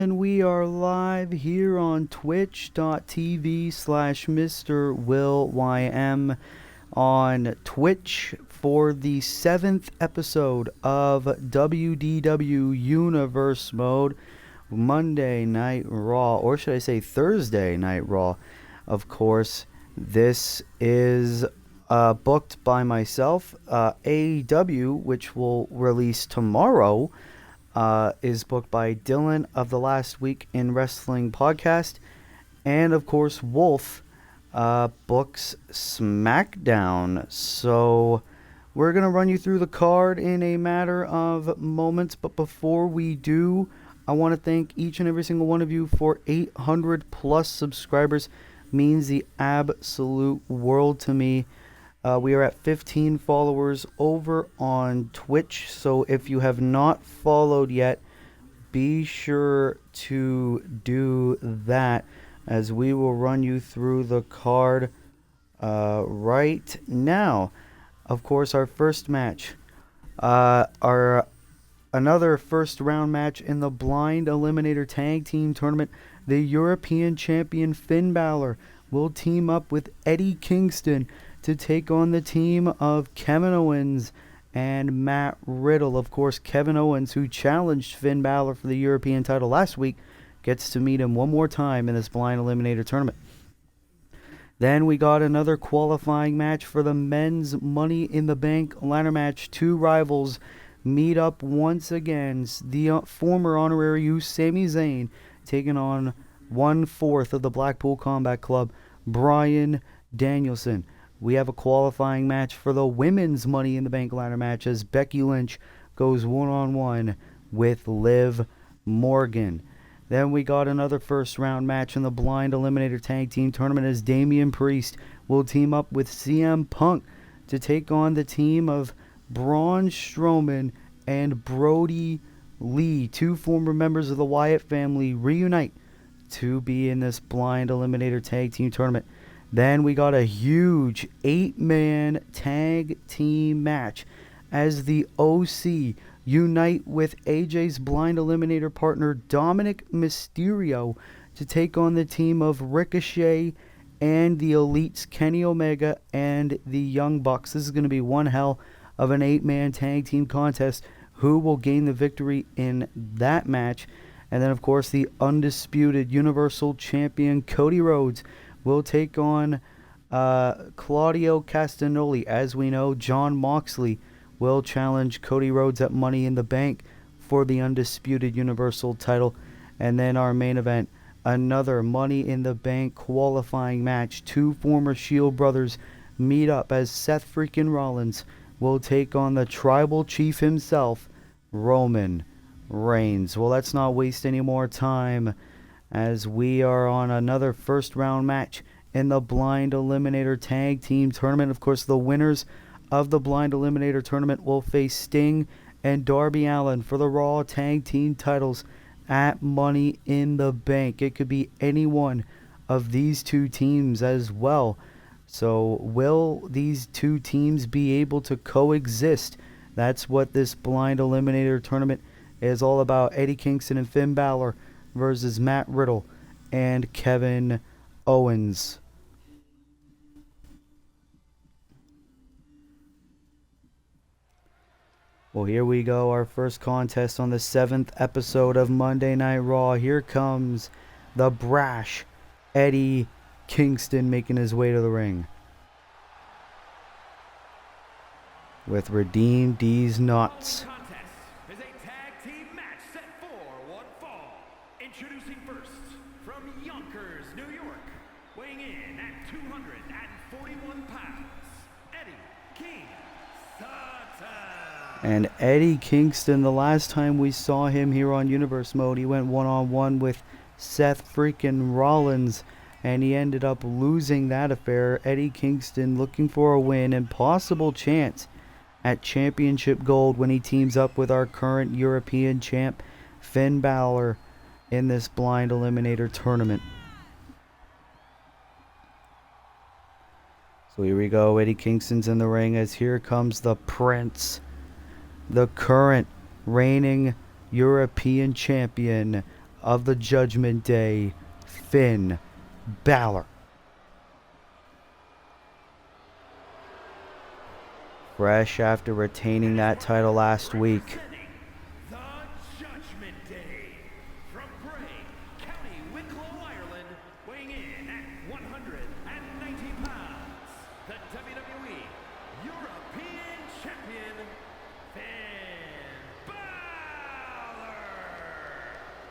And we are live here on twitch.tv/MrWillym on Twitch for the 7th episode of WDW Universe Mode Monday Night Raw, or should I say Thursday Night Raw. Of course, this is booked by myself. AEW, which will release tomorrow, is booked by Dylan of the Last Week in Wrestling podcast. And, of course, Wolf books SmackDown. So we're going to run you through the card in a matter of moments. But before we do, I want to thank each and every single one of you for 800 plus subscribers. Means the absolute world to me. We are at 15 followers over on Twitch, so if you have not followed yet, be sure to do that, as we will run you through the card right now. Of course, our first match, another first round match in the Blind Eliminator Tag Team Tournament. The European Champion Finn Balor will team up with Eddie Kingston to take on the team of Kevin Owens and Matt Riddle. Of course, Kevin Owens, who challenged Finn Balor for the European title last week, gets to meet him one more time in this Blind Eliminator Tournament. Then we got another qualifying match for the men's Money in the Bank ladder match. Two rivals meet up once again. The former honorary youth Sami Zayn taking on 1/4 of the Blackpool Combat Club, Bryan Danielson. We have a qualifying match for the women's Money in the Bank ladder match as Becky Lynch goes one-on-one with Liv Morgan. Then we got another first round match in the Blind Eliminator Tag Team Tournament as Damian Priest will team up with CM Punk to take on the team of Braun Strowman and Brody Lee. Two former members of the Wyatt family reunite to be in this Blind Eliminator Tag Team Tournament. Then we got a huge 8-man tag team match as the OC unite with AJ's Blind Eliminator partner Dominic Mysterio to take on the team of Ricochet and the Elites Kenny Omega and the Young Bucks. This is going to be one hell of an 8-man tag team contest. Who will gain the victory in that match? And then, of course, the undisputed Universal Champion Cody Rhodes will take on Claudio Castagnoli. As we know, Jon Moxley will challenge Cody Rhodes at Money in the Bank for the undisputed Universal title. And then our main event, another Money in the Bank qualifying match. Two former Shield brothers meet up as Seth freaking Rollins will take on the Tribal Chief himself, Roman Reigns. Well, let's not waste any more time, as we are on another first round match in the Blind Eliminator Tag Team Tournament. Of course, the winners of the Blind Eliminator Tournament will face Sting and Darby Allin for the Raw Tag Team titles at Money in the Bank. It could be any one of these two teams as well. So will these two teams be able to coexist? That's what this Blind Eliminator Tournament is all about. Eddie Kingston and Finn Balor versus Matt Riddle and Kevin Owens. Well, here we go, our first contest on the 7th episode of Monday Night Raw. Here comes the brash Eddie Kingston making his way to the ring with Redeem D's Nuts. Introducing first, from Yonkers, New York, weighing in at 241 pounds, Eddie Kingston. And Eddie Kingston, the last time we saw him here on Universe Mode, he went one-on-one with Seth freaking Rollins, and he ended up losing that affair. Eddie Kingston looking for a win and possible chance at championship gold when he teams up with our current European champ, Finn Balor, in this Blind Eliminator Tournament. So here we go. Eddie Kingston's in the ring as here comes the Prince, the current reigning European champion of the Judgment Day, Finn Balor. Fresh after retaining that title last week. The Judgment Day from Bray, County Wicklow, Ireland, weighing in at 190 pounds, the WWE European Champion, Finn Balor.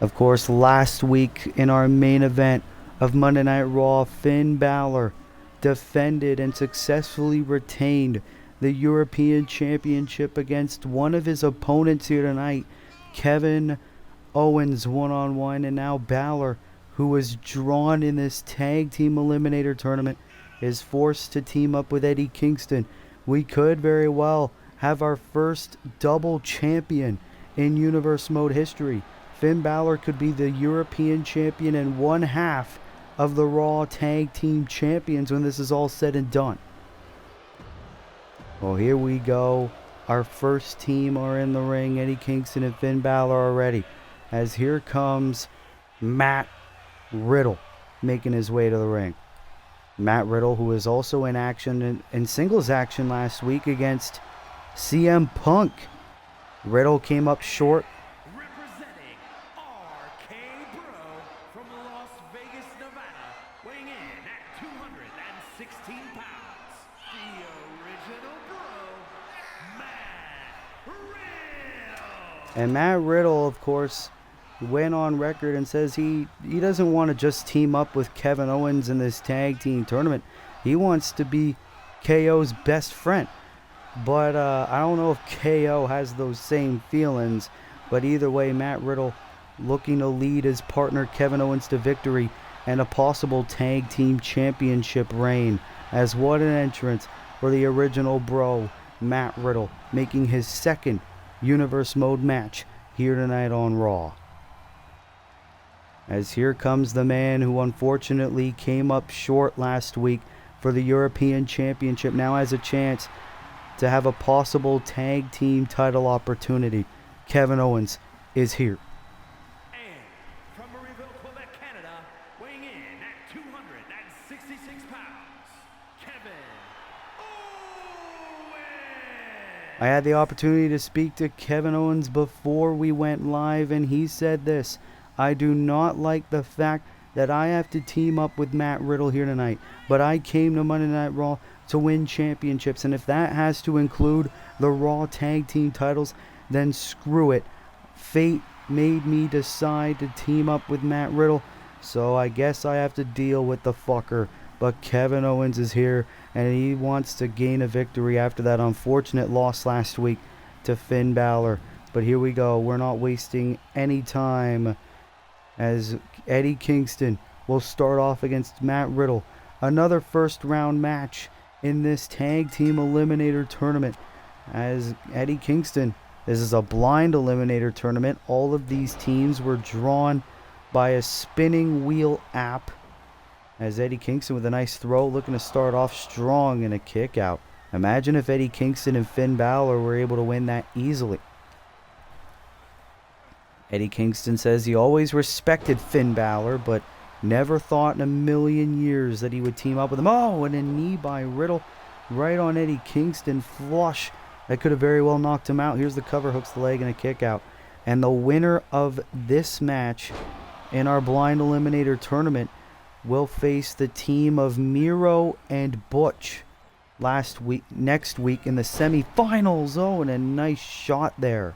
Of course, last week in our main event of Monday Night Raw, Finn Balor defended and successfully retained the European Championship against one of his opponents here tonight, Kevin Owens, one-on-one. And now Balor, who was drawn in this tag team eliminator tournament, is forced to team up with Eddie Kingston. We could very well have our first double champion in Universe Mode history. Finn Balor could be the European champion and one half of the Raw Tag Team Champions when this is all said and done. Well, here we go. Our first team are in the ring, Eddie Kingston and Finn Balor already. As here comes Matt Riddle making his way to the ring. Matt Riddle, who was also in action in singles action last week against CM Punk. Riddle came up short. Representing RK Bro from Las Vegas, Nevada, weighing in at 216 pounds, the original bro, Matt Riddle. And Matt Riddle, of course, went on record and says he doesn't want to just team up with Kevin Owens in this tag team tournament. He wants to be KO's best friend. But I don't know if KO has those same feelings. But either way, Matt Riddle looking to lead his partner Kevin Owens to victory and a possible tag team championship reign. As what an entrance for the original bro, Matt Riddle, making his second Universe Mode match here tonight on Raw. As here comes the man who unfortunately came up short last week for the European Championship, now has a chance to have a possible tag team title opportunity. Kevin Owens is here. And from Marieville, Quebec, Canada, weighing in at 266 pounds, Kevin Owens. I had the opportunity to speak to Kevin Owens before we went live, and he said this: I do not like the fact that I have to team up with Matt Riddle here tonight, but I came to Monday Night Raw to win championships, and if that has to include the Raw Tag Team titles, then screw it. Fate made me decide to team up with Matt Riddle, so I guess I have to deal with the fucker. But Kevin Owens is here, and he wants to gain a victory after that unfortunate loss last week to Finn Balor. But here we go. We're not wasting any time, as Eddie Kingston will start off against Matt Riddle. Another first round match in this tag team eliminator tournament. As Eddie Kingston, this is a blind eliminator tournament. All of these teams were drawn by a spinning wheel app. As Eddie Kingston with a nice throw, looking to start off strong in a kick out. Imagine if Eddie Kingston and Finn Balor were able to win that easily. Eddie Kingston says he always respected Finn Balor, but never thought in a million years that he would team up with him. Oh, and a knee by Riddle right on Eddie Kingston. Flush. That could have very well knocked him out. Here's the cover, hooks the leg and a kick out. And the winner of this match in our blind eliminator tournament will face the team of Miro and Butch next week in the semifinals. Oh, and a nice shot there.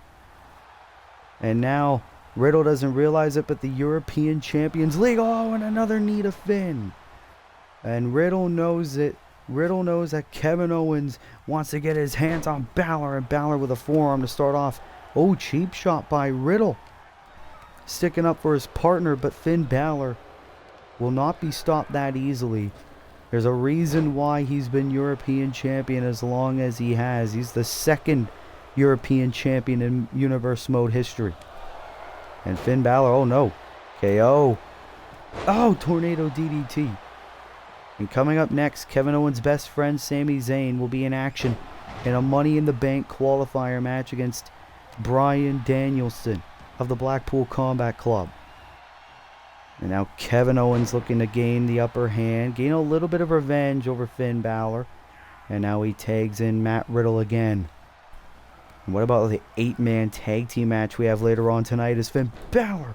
And now Riddle doesn't realize it, but the European Champions League. Oh, and another knee to Finn. And Riddle knows it. Riddle knows that Kevin Owens wants to get his hands on Balor, and Balor with a forearm to start off. Oh, cheap shot by Riddle. Sticking up for his partner, but Finn Balor will not be stopped that easily. There's a reason why he's been European champion as long as he has. He's the second European champion in Universe Mode history. And Finn Balor, oh no, KO. Oh, Tornado DDT. And coming up next, Kevin Owens' best friend Sami Zayn will be in action in a Money in the Bank qualifier match against Bryan Danielson of the Blackpool Combat Club. And now Kevin Owens looking to gain the upper hand, gain a little bit of revenge over Finn Balor. And now he tags in Matt Riddle again. And what about the 8-man tag team match we have later on tonight is Finn Balor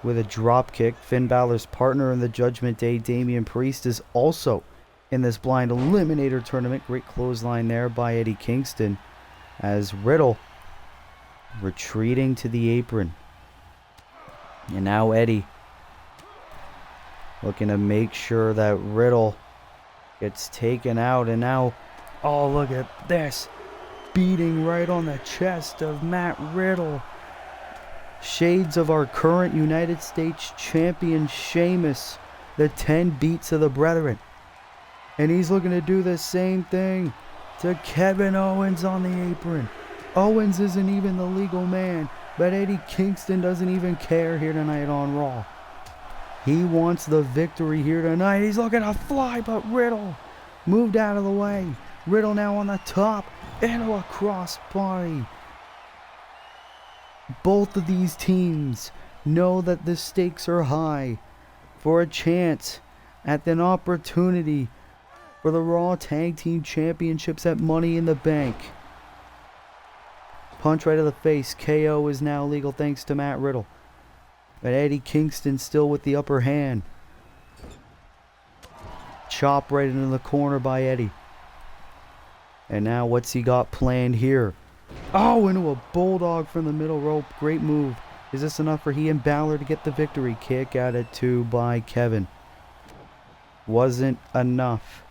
with a drop kick. Finn Balor's partner in the Judgment Day, Damian Priest, is also in this blind eliminator tournament. Great clothesline there by Eddie Kingston as Riddle retreating to the apron. And now Eddie looking to make sure that Riddle gets taken out. And now, oh, look at this. Beating right on the chest of Matt Riddle. Shades of our current United States champion Sheamus. The 10 beats of the brethren. And he's looking to do the same thing to Kevin Owens on the apron. Owens isn't even the legal man, but Eddie Kingston doesn't even care here tonight on Raw. He wants the victory here tonight. He's looking to fly, but Riddle moved out of the way. Riddle now on the top into a crossbody. Both of these teams know that the stakes are high for a chance at an opportunity for the Raw Tag Team Championships at Money in the Bank. Punch right to the face. KO is now legal thanks to Matt Riddle. But Eddie Kingston still with the upper hand. Chop right into the corner by Eddie. And now what's he got planned here? Oh, into a bulldog from the middle rope. Great move. Is this enough for he and Balor to get the victory? Kick out at 2 by Kevin. Wasn't enough.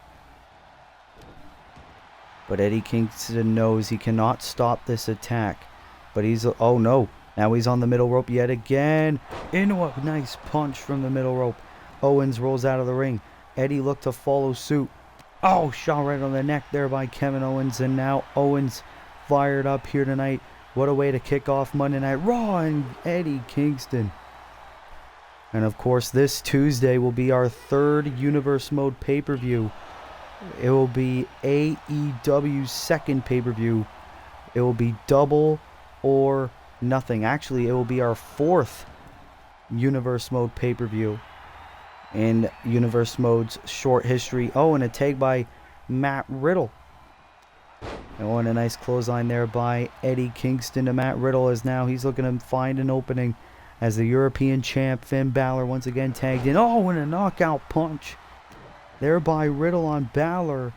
But Eddie Kingston knows he cannot stop this attack. But he's... oh no. Now he's on the middle rope yet again. Into a nice punch from the middle rope. Owens rolls out of the ring. Eddie looked to follow suit. Oh, shot right on the neck there by Kevin Owens. And now Owens fired up here tonight. What a way to kick off Monday Night Raw and Eddie Kingston. And of course this Tuesday will be our 3rd Universe Mode pay-per-view. It will be AEW's 2nd pay-per-view. It will be Double or Nothing. Actually, it will be our 4th Universe Mode pay-per-view in Universe Mode's short history. Oh, and a tag by Matt Riddle. And a nice clothesline there by Eddie Kingston to Matt Riddle as now he's looking to find an opening as the European champ Finn Balor once again tagged in. Oh, and a knockout punch there by Riddle on Balor.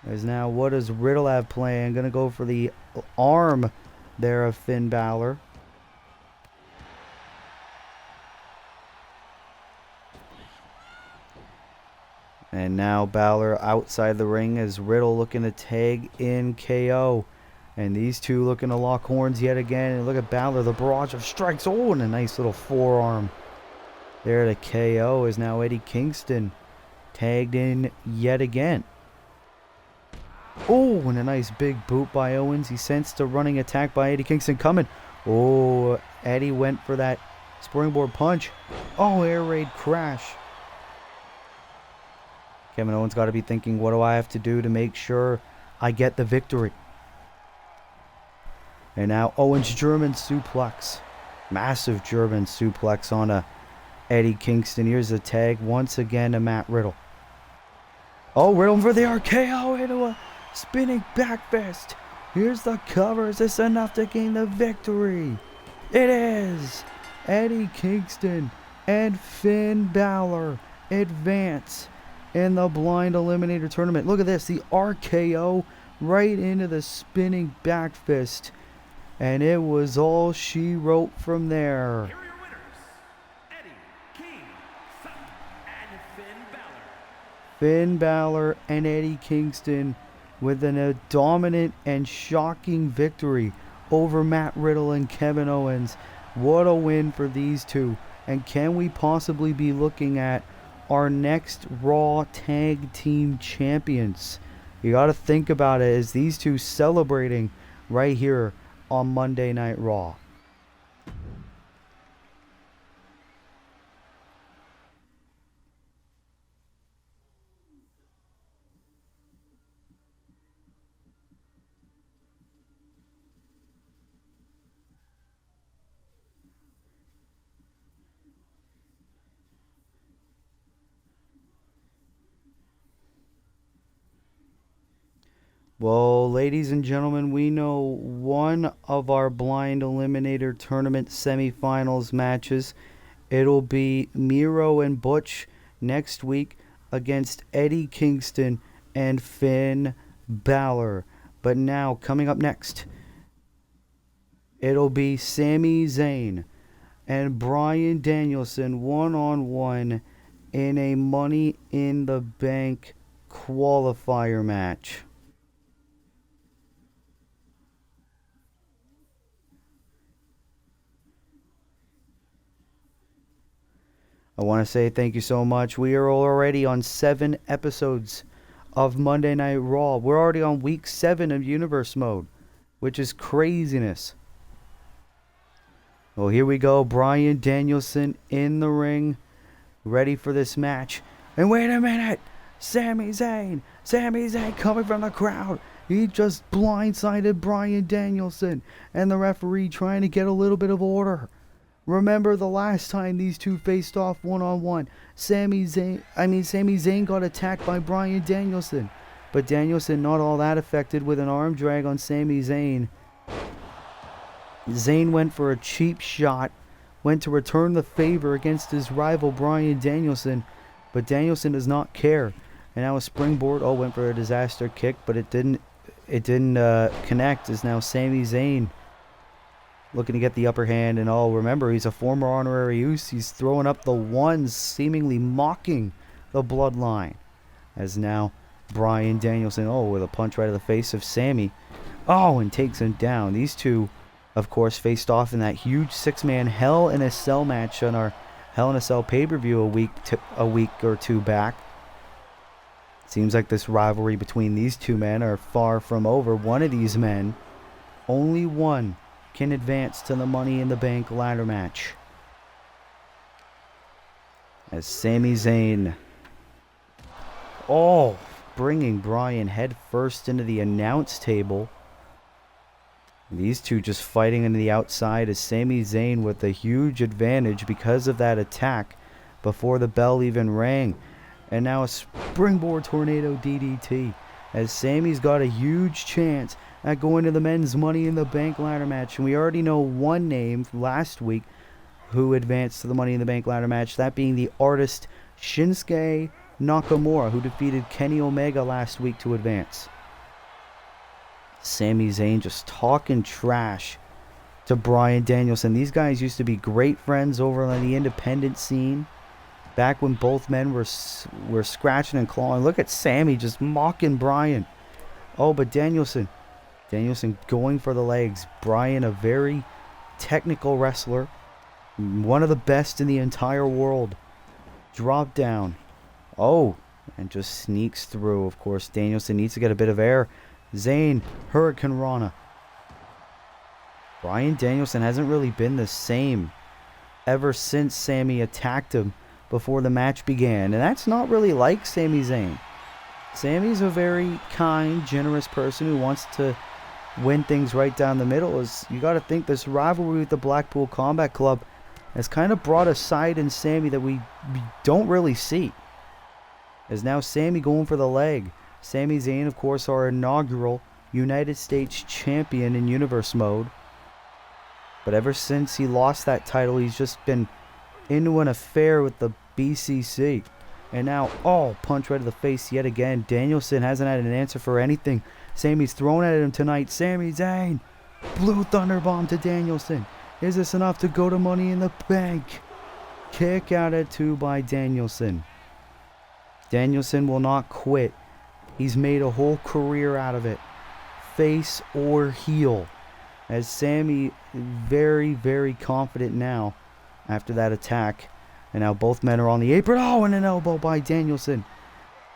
As now, what does Riddle have planned? Gonna go for the arm there of Finn Balor. And now Balor outside the ring as Riddle looking to tag in KO. And these two looking to lock horns yet again. And look at Balor, the barrage of strikes. Oh, and a nice little forearm there to KO as now Eddie Kingston tagged in yet again. Oh, and a nice big boot by Owens. He sensed a running attack by Eddie Kingston coming. Oh, Eddie went for that springboard punch. Oh, air raid crash. Kevin Owens got to be thinking, what do I have to do to make sure I get the victory? And now Owens German suplex. Massive German suplex on a Eddie Kingston. Here's a tag once again to Matt Riddle. Oh, Riddle for the RKO into a spinning back fist. Here's the cover. Is this enough to gain the victory? It is. Eddie Kingston and Finn Balor advance in the blind eliminator tournament. Look at this. The RKO right into the spinning back fist. And it was all she wrote from there. Here are your winners, Eddie Kingston and Finn Balor. Finn Balor and Eddie Kingston with a dominant and shocking victory over Matt Riddle and Kevin Owens. What a win for these two. And can we possibly be looking at our next Raw Tag Team Champions? You got to think about it as these two celebrating right here on Monday Night Raw. Well, ladies and gentlemen, we know one of our blind eliminator tournament semifinals matches. It'll be Miro and Butch next week against Eddie Kingston and Finn Balor. But now, coming up next, it'll be Sami Zayn and Bryan Danielson one-on-one in a Money in the Bank qualifier match. I want to say thank you so much. We are already on 7 episodes of Monday Night Raw. We're already on week 7 of Universe Mode, which is craziness. Well, here we go. Bryan Danielson in the ring, ready for this match. And wait a minute! Sami Zayn coming from the crowd. He just blindsided Bryan Danielson, and the referee trying to get a little bit of order. Remember the last time these two faced off one-on-one. Sami Zayn got attacked by Bryan Danielson. But Danielson not all that affected with an arm drag on Sami Zayn. Zayn went for a cheap shot, went to return the favor against his rival Bryan Danielson. But Danielson does not care. And now a springboard, went for a disaster kick, but it didn't connect, as now Sami Zayn looking to get the upper hand. And remember, he's a former honorary use. He's throwing up the ones, seemingly mocking the bloodline. As now Bryan Danielson, with a punch right to the face of Sami. And takes him down. These two, of course, faced off in that huge 6-man Hell in a Cell match on our Hell in a Cell pay-per-view a week or two back. Seems like this rivalry between these two men are far from over. One of these men, only one, can advance to the Money in the Bank ladder match. As Sami Zayn, bringing Bryan head first into the announce table. These two just fighting into the outside, as Sami Zayn with a huge advantage because of that attack before the bell even rang. And now a springboard tornado DDT, as Sami's got a huge chance at going to the men's Money in the Bank ladder match. And we already know one name last week who advanced to the Money in the Bank ladder match, that being the artist Shinsuke Nakamura, who defeated Kenny Omega last week to advance. Sami Zayn just talking trash to Bryan Danielson. These guys used to be great friends over on the independent scene, back when both men were scratching and clawing. Look at Sami just mocking Bryan. But Danielson going for the legs. Bryan, a very technical wrestler, one of the best in the entire world. Drop down. And just sneaks through. Of course, Danielson needs to get a bit of air. Zayn, Hurricane Rana. Bryan Danielson hasn't really been the same ever since Sami attacked him before the match began. And that's not really like Sami Zayn. Sami's a very kind, generous person who wants to win things right down the middle. You got to think this rivalry with the Blackpool Combat Club has kind of brought a side in Sami that we don't really see. As now Sami going for the leg. Sami Zayn, of course, our inaugural United States champion in Universe Mode. But ever since he lost that title, he's just been into an affair with the BCC. And now, punch right to the face yet again. Danielson hasn't had an answer for anything. Sami's thrown at him tonight. Sami Zayn, Blue Thunder Bomb to Danielson. Is this enough to go to Money in the Bank? Kick out at 2 by Danielson. Danielson will not quit. He's made a whole career out of it. Face or heel. As Sami very, very confident now after that attack. And now both men are on the apron. And an elbow by Danielson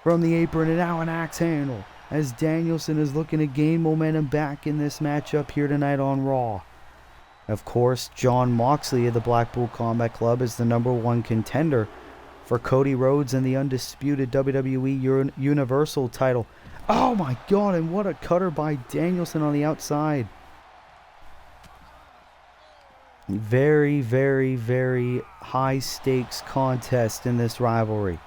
from the apron, and now an axe handle. As Danielson is looking to gain momentum back in this matchup here tonight on Raw. Of course, Jon Moxley of the Blackpool Combat Club is the #1 contender for Cody Rhodes and the undisputed WWE Universal title. Oh my God, and what a cutter by Danielson on the outside. Very, very, very high stakes contest in this rivalry.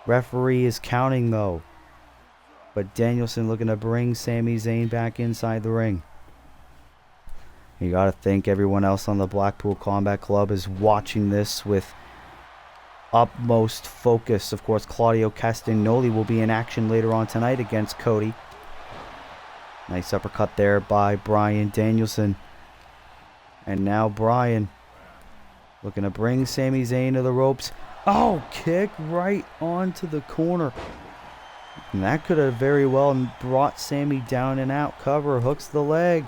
Referee is counting though. But Danielson looking to bring Sami Zayn back inside the ring. You got to think everyone else on the Blackpool Combat Club is watching this with utmost focus. Of course, Claudio Castagnoli will be in action later on tonight against Cody. Nice uppercut there by Bryan Danielson. And now Bryan looking to bring Sami Zayn to the ropes. Oh, kick right onto the corner. And that could have very well brought Sami down and out. Cover, hooks the leg.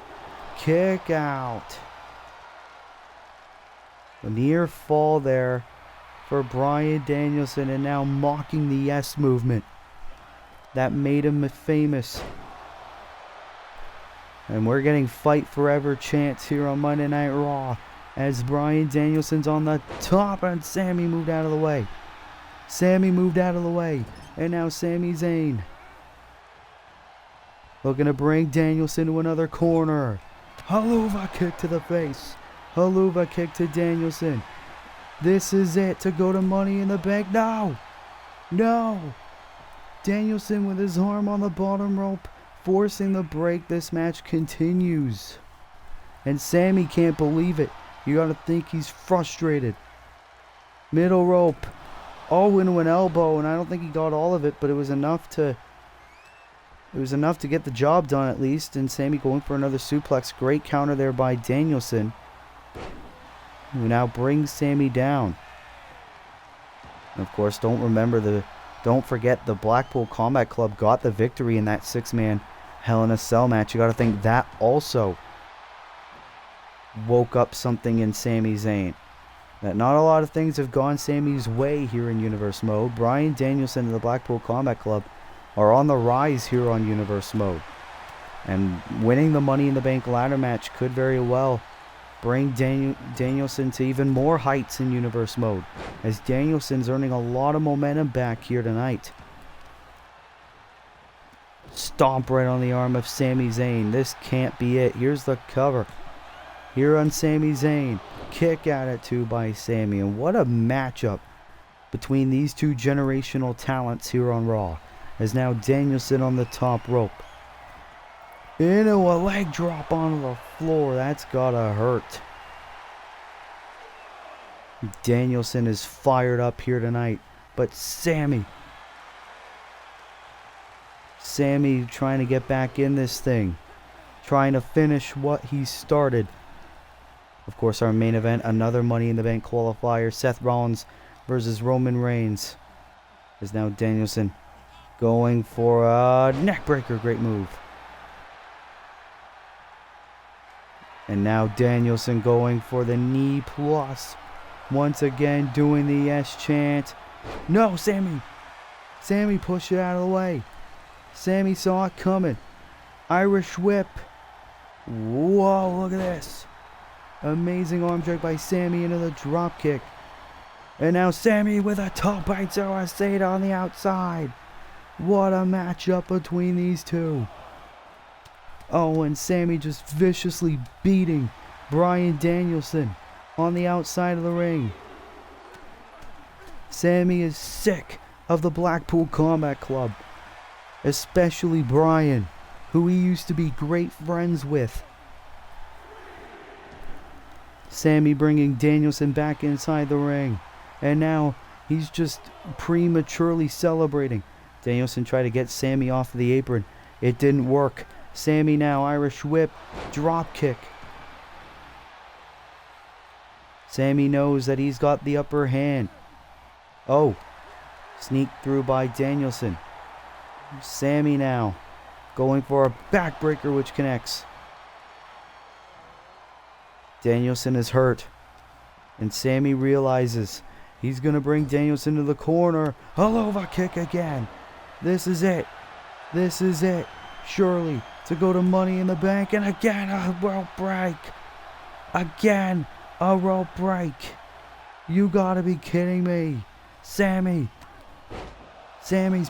Kick out. A near fall there for Bryan Danielson, and now mocking the yes movement that made him famous. And we're getting Fight Forever chants here on Monday Night Raw as Bryan Danielson's on the top and Sami moved out of the way. Sami moved out of the way. And now Sami Zayn looking to bring Danielson to another corner. Haluva kick to the face. Haluva kick to Danielson. This is it to go to Money in the Bank. No! No! Danielson with his arm on the bottom rope, forcing the break. This match continues. And Sami can't believe it. You gotta think he's frustrated. Middle rope. Oh, into an elbow, and I don't think he got all of it, but it was enough to get the job done at least. And Sami going for another suplex. Great counter there by Danielson, who now brings Sami down. And of course, don't forget the Blackpool Combat Club got the victory in that 6-man Hell in a Cell match. You got to think that also woke up something in Sami Zayn. That not a lot of things have gone Sami's way here in Universe Mode. Bryan Danielson and the Blackpool Combat Club are on the rise here on Universe Mode. And winning the Money in the Bank ladder match could very well bring Danielson to even more heights in Universe Mode, as Danielson's earning a lot of momentum back here tonight. Stomp right on the arm of Sami Zayn. This can't be it. Here's the cover. Here on Sami Zayn. Kick at it too by Sami. And what a matchup between these two generational talents here on Raw. As now Danielson on the top rope. Into a leg drop onto the floor. That's gotta hurt. Danielson is fired up here tonight. But Sami trying to get back in this thing. Trying to finish what he started. Of course, our main event, another Money in the Bank qualifier. Seth Rollins versus Roman Reigns. Is now Danielson going for a neckbreaker. Great move. And now Danielson going for the knee plus. Once again doing the yes chant. No, Sami. Sami pushed it out of the way. Sami saw it coming. Irish whip. Whoa, look at this. Amazing arm drag by Sami into the drop kick. And now Sami with a top bite Saraceda on the outside. What a matchup between these two. Oh, and Sami just viciously beating Bryan Danielson on the outside of the ring. Sami is sick of the Blackpool Combat Club. Especially Bryan, who he used to be great friends with. Sami bringing Danielson back inside the ring. And now he's just prematurely celebrating. Danielson tried to get Sami off the apron. It didn't work. Sami now Irish whip, drop kick. Sami knows that he's got the upper hand. Oh, sneak through by Danielson. Sami now going for a backbreaker which connects. Danielson is hurt. And Sami realizes he's going to bring Danielson to the corner. Halova kick again. This is it. This is it. Surely to go to Money in the Bank. And again a rope break. Again a rope break. You gotta be kidding me. Sami's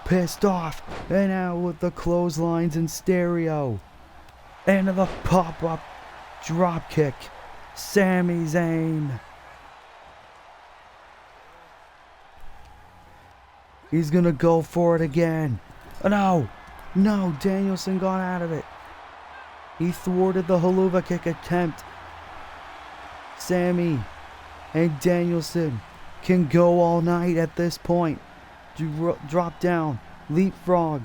pissed off. And now with the clotheslines in stereo. Into the pop-up drop kick. Sami Zayn. He's gonna go for it again. Oh, no. No, Danielson got out of it. He thwarted the haluva kick attempt. Sammy and Danielson can go all night at this point. Drop down, leapfrog,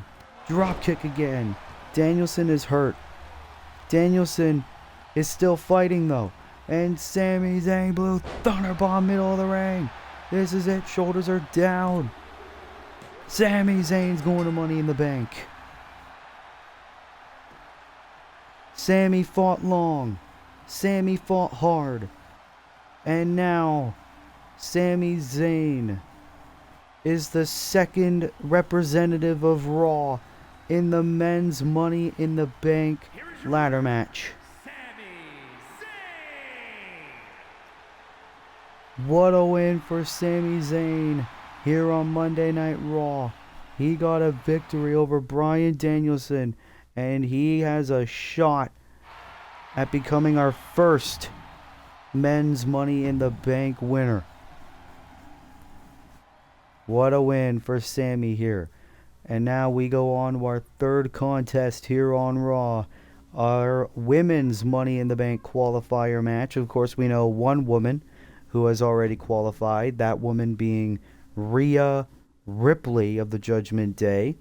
drop kick again. Danielson is hurt. Danielson is still fighting though. And Sami Zayn Blue Thunderbomb middle of the ring. This is it. Shoulders are down. Sami Zayn's going to Money in the Bank. Sami fought long. Sami fought hard. And now Sami Zayn is the second representative of Raw in the men's Money in the Bank ladder match. What a win for Sami Zayn here on Monday Night Raw. He got a victory over Bryan Danielson, and he has a shot at becoming our first men's Money in the Bank winner. What a win for Sami here. And now we go on to our third contest here on Raw. Our women's Money in the Bank qualifier match. Of course, we know one woman who has already qualified. That woman being Rhea Ripley of the Judgment Day.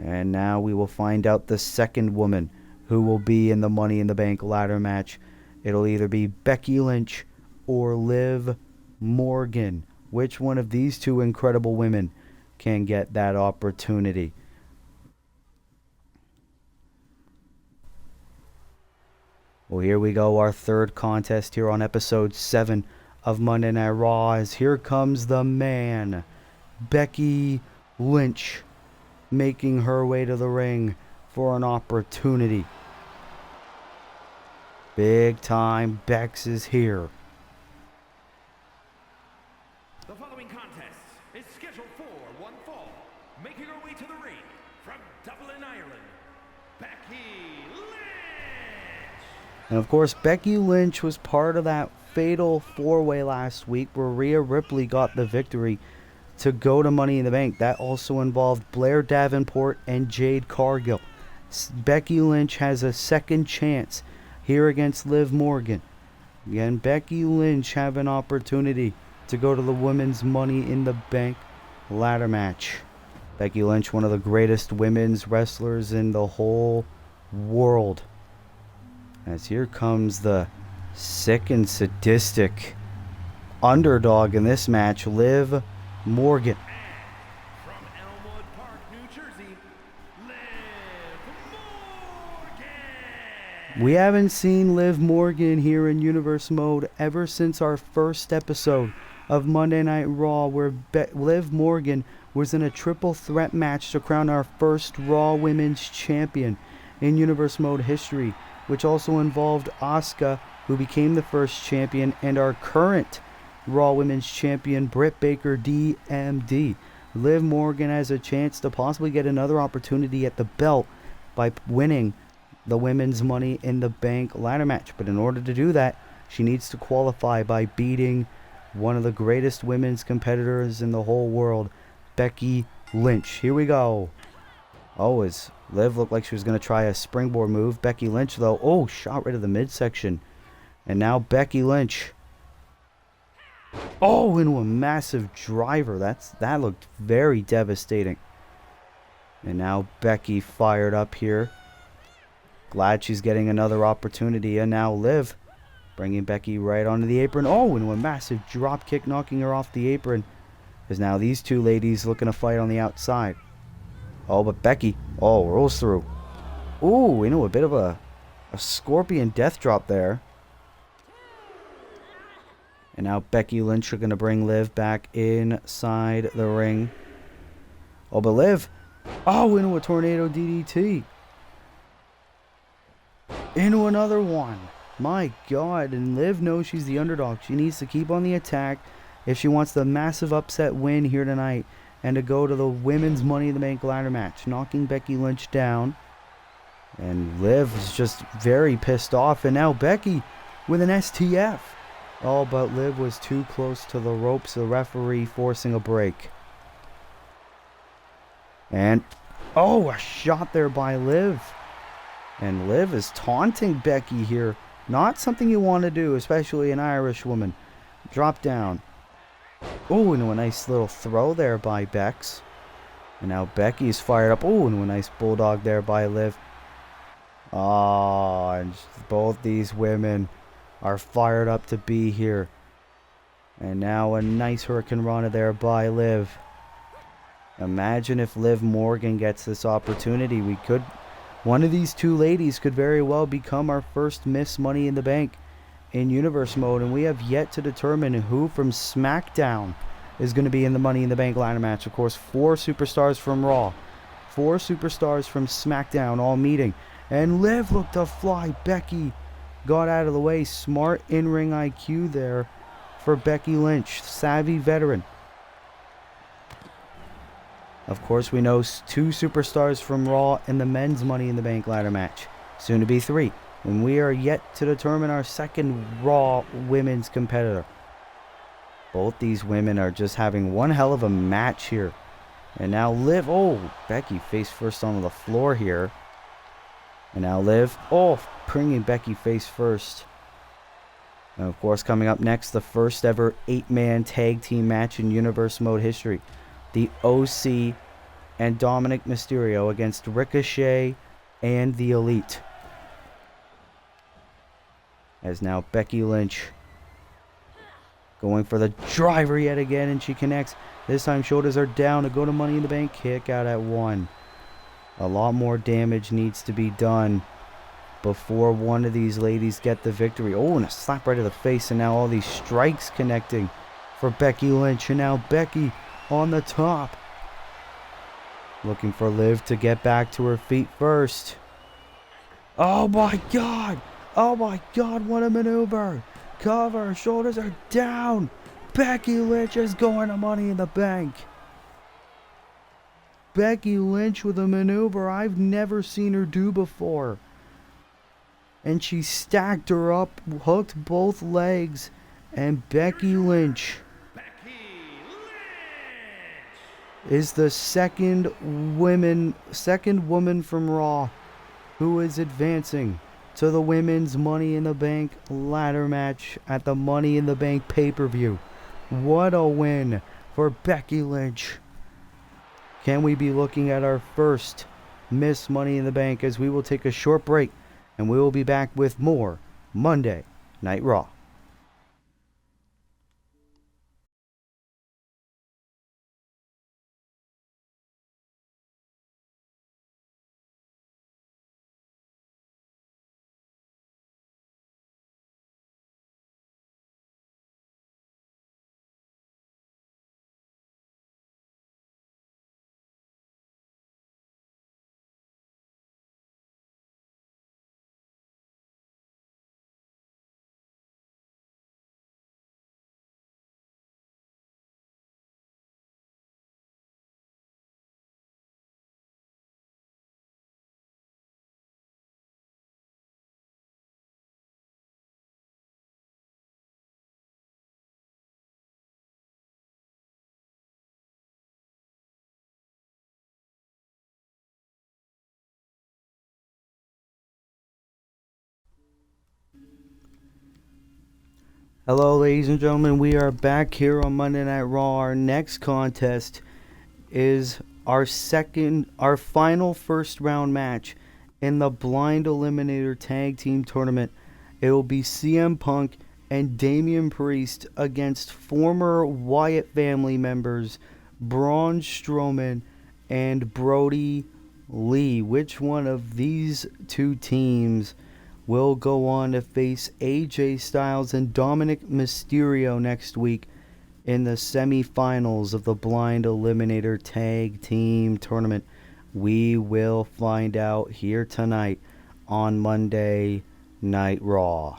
And now we will find out the second woman who will be in the Money in the Bank ladder match. It'll either be Becky Lynch or Liv Morgan. Which one of these two incredible women can get that opportunity? Well, here we go, our third contest here on episode 7 of Monday Night Raw, as here comes the man, Becky Lynch, making her way to the ring for an opportunity. Big time Bex is here. The following contest is scheduled for one fall. Making her way to the ring from Dublin, Ireland, Becky Lynch. And of course, Becky Lynch was part of that fatal 4-way last week where Rhea Ripley got the victory to go to Money in the Bank. That also involved Blair Davenport and Jade Cargill. Becky Lynch has a second chance here against Liv Morgan. Again, Becky Lynch have an opportunity to go to the women's Money in the Bank ladder match. Becky Lynch, one of the greatest women's wrestlers in the whole world. As here comes the sick and sadistic underdog in this match, Liv Morgan. From Elmwood Park, New Jersey, Liv Morgan. We haven't seen Liv Morgan here in Universe Mode ever since our first episode of Monday Night Raw, where Liv Morgan was in a triple threat match to crown our first Raw Women's Champion in Universe Mode history, which also involved Asuka, who became the first champion, and our current Raw Women's Champion, Britt Baker, DMD. Liv Morgan has a chance to possibly get another opportunity at the belt by winning the women's Money in the Bank ladder match. But in order to do that, she needs to qualify by beating one of the greatest women's competitors in the whole world, Becky Lynch. Here we go. Oh, as Liv looked like she was going to try a springboard move. Becky Lynch, though, oh, shot right to the midsection. And now Becky Lynch. Oh, into a massive driver. That looked very devastating. And now Becky fired up here. Glad she's getting another opportunity. And now Liv bringing Becky right onto the apron. Oh, into a massive drop kick, knocking her off the apron. As now these two ladies looking to fight on the outside. Oh, but Becky, oh, rolls through. Ooh, into a bit of a scorpion death drop there. And now Becky Lynch are going to bring Liv back inside the ring. Oh, but Liv, oh, into a tornado DDT. Into another one. My God, and Liv knows she's the underdog. She needs to keep on the attack if she wants the massive upset win here tonight and to go to the women's Money in the Bank ladder match, knocking Becky Lynch down. And Liv is just very pissed off. And now Becky with an STF. Oh, but Liv was too close to the ropes. The referee forcing a break. And Oh, a shot there by Liv. And Liv is taunting Becky here. Not something you want to do, especially an Irish woman. Drop down. Oh, and a nice little throw there by Bex. And now Becky's fired up. Oh, and a nice bulldog there by Liv. Oh, and both these women are fired up to be here. And now a nice Hurricane Rana there by Liv. Imagine if Liv Morgan gets this opportunity. One of these two ladies could very well become our first Miss Money in the Bank in Universe Mode. And we have yet to determine who from SmackDown is going to be in the Money in the Bank ladder match. Of course, 4 superstars from Raw. 4 superstars from SmackDown all meeting. And Liv looked to fly. Becky got out of the way. Smart in-ring IQ there for Becky Lynch. Savvy veteran. Of course, we know 2 superstars from Raw in the men's Money in the Bank ladder match. Soon to be 3. And we are yet to determine our second Raw women's competitor. Both these women are just having one hell of a match here. And now Liv. Oh, Becky face first on the floor here. And now Liv. Oh, bringing Becky face first. And of course, coming up next, the first ever 8-man tag team match in Universe Mode history. The OC and Dominic Mysterio against Ricochet and the Elite. As now Becky Lynch going for the driver yet again, and she connects. This time shoulders are down to go to Money in the Bank. Kick out at 1. A lot more damage needs to be done before one of these ladies get the victory. Oh, and a slap right to the face, and now all these strikes connecting for Becky Lynch. And now Becky on the top. Looking for Liv to get back to her feet first. Oh my God. Oh my God, what a maneuver. Cover, shoulders are down. Becky Lynch is going to Money in the Bank. Becky Lynch with a maneuver I've never seen her do before. And she stacked her up, hooked both legs, and Becky Lynch is the second woman from Raw who is advancing to the women's Money in the Bank ladder match at the Money in the Bank pay-per-view. What a win for Becky Lynch. Can we be looking at our first Miss Money in the Bank, as we will take a short break and we will be back with more Monday Night Raw. Hello, ladies and gentlemen. We are back here on Monday Night Raw. Our next contest is our final first round match in the Blind Eliminator Tag Team Tournament. It will be CM Punk and Damian Priest against former Wyatt family members Braun Strowman and Brody Lee. Which one of these two teams will go on to face AJ Styles and Dominic Mysterio next week in the semifinals of the Blind Eliminator Tag Team Tournament? We will find out here tonight on Monday Night Raw.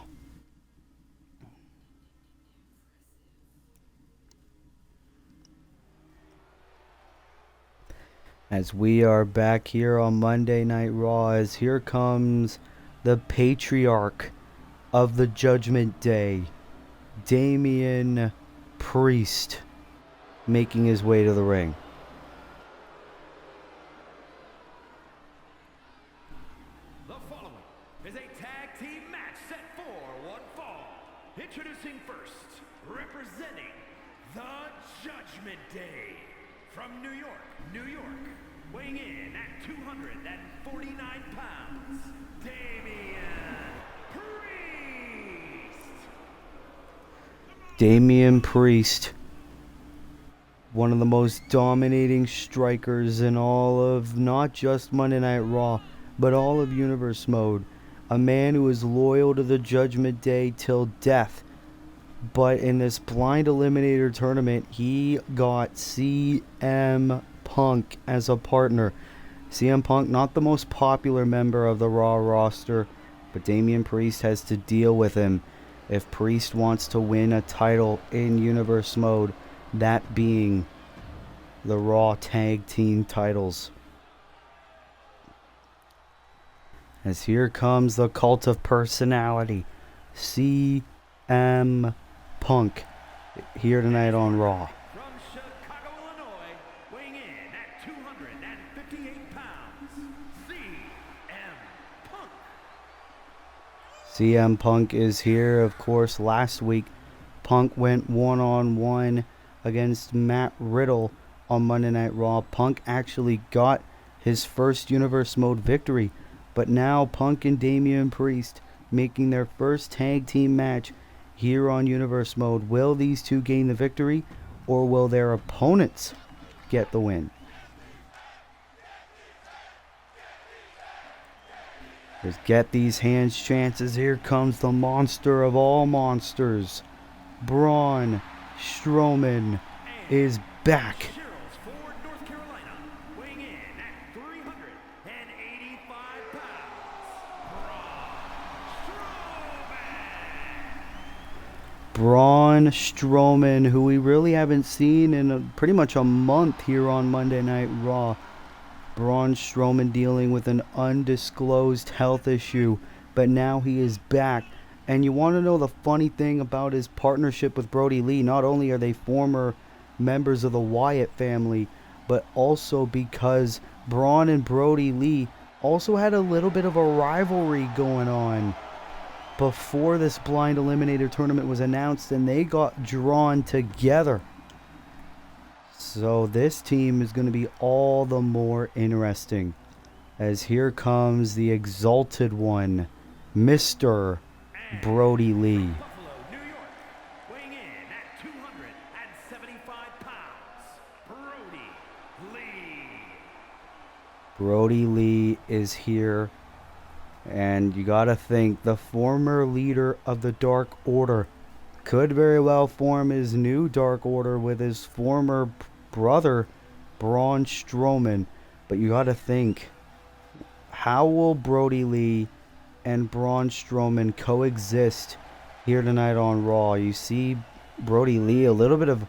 As we are back here on Monday Night Raw, as here comes the patriarch of the Judgment Day, Damian Priest, making his way to the ring. the Judgment Day. From New York, New York, weighing in at 249 pounds, Damian Priest. Damian Priest, one of the most dominating strikers in all of not just Monday Night Raw, but all of Universe Mode. A man who is loyal to the Judgment Day till death. But in this blind eliminator tournament, he got CM Punk as a partner. CM Punk, not the most popular member of the Raw roster, but Damian Priest has to deal with him if Priest wants to win a title in Universe Mode, that being the Raw Tag Team titles. As here comes the Cult of Personality, CM Punk, here tonight on Raw. From Chicago, Illinois, weighing in at 258 pounds, CM Punk. CM Punk is here. Of course, last week, Punk went one-on-one against Matt Riddle on Monday Night Raw. Punk actually got his first Universe Mode victory, but now Punk and Damian Priest making their first tag team match here on Universe Mode. Will these two gain the victory, or will their opponents get the win? Let's get these hands chances. Here comes the monster of all monsters. Braun Strowman is back. Sherrills Ford, North Carolina, weighing in at 385 pounds, Braun Strowman, who we really haven't seen in pretty much a month here on Monday Night Raw. Braun Strowman dealing with an undisclosed health issue, but now he is back. And you want to know the funny thing about his partnership with Brody Lee? Not only are they former members of the Wyatt family, but also because Braun and Brody Lee also had a little bit of a rivalry going on before this blind eliminator tournament was announced, and they got drawn together. So this team is going to be all the more interesting, as here comes the exalted one, Mr. Brody Lee. Buffalo, New York, weighing in at 275 pounds, Brody Lee. Brody Lee is here, and you gotta think the former leader of the Dark Order could very well form his new Dark Order with his former brother, Braun Strowman. But you gotta think, how will Brody Lee and Braun Strowman coexist here tonight on Raw? You see Brody Lee a little bit of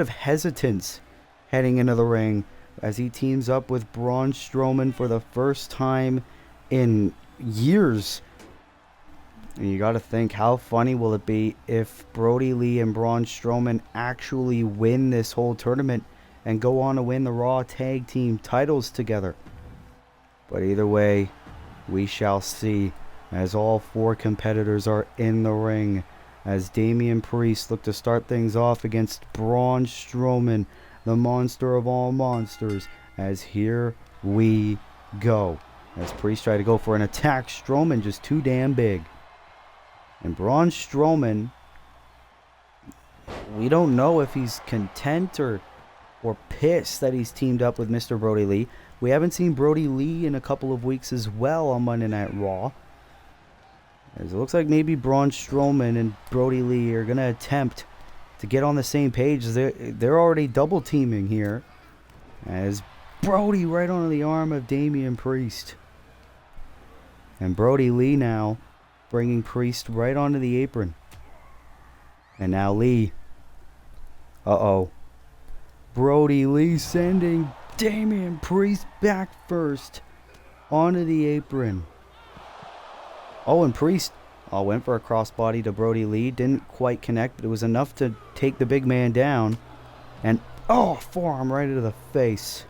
hesitance heading into the ring as he teams up with Braun Strowman for the first time in years. And you gotta think, how funny will it be if Brody Lee and Braun Strowman actually win this whole tournament and go on to win the Raw Tag Team titles together? But either way, we shall see, as all four competitors are in the ring, as Damian Priest look to start things off against Braun Strowman, the monster of all monsters, as here we go. As Priest try to go for an attack, Strowman just too damn big. And Braun Strowman, we don't know if he's content or pissed that he's teamed up with Mr. Brody Lee. We haven't seen Brody Lee in a couple of weeks as well on Monday Night Raw. As it looks like maybe Braun Strowman and Brody Lee are going to attempt to get on the same page. They're already double teaming here, as Brody right onto the arm of Damian Priest. And Brody Lee now bringing Priest right onto the apron. And now Lee. Uh-oh. Brody Lee sending Damian Priest back first onto the apron. Oh, and Priest went for a crossbody to Brody Lee. Didn't quite connect, but it was enough to take the big man down. And, forearm right into the face.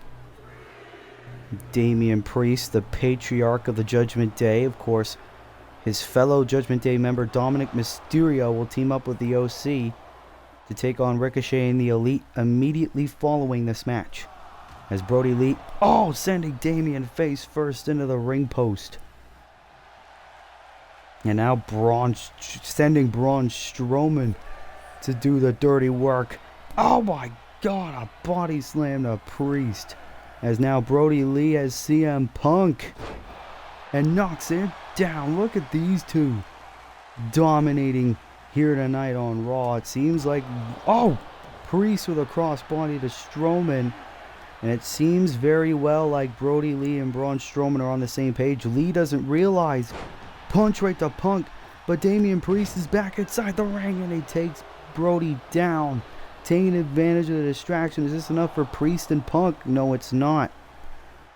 Damian Priest, the patriarch of the Judgment Day. Of course, his fellow Judgment Day member Dominic Mysterio will team up with the OC to take on Ricochet and the Elite immediately following this match. As Brody Lee, sending Damian face first into the ring post. And now sending Braun Strowman to do the dirty work. Oh my God, a body slam to Priest. As now Brody Lee has CM Punk and knocks it down. Look at these two dominating here tonight on Raw. It seems like, Priest with a crossbody to Strowman. And it seems very well like Brody Lee and Braun Strowman are on the same page. Lee doesn't realize. Punch right to Punk. But Damian Priest is back inside the ring and he takes Brody down. Taking advantage of the distraction. Is this enough for Priest and Punk? No, it's not.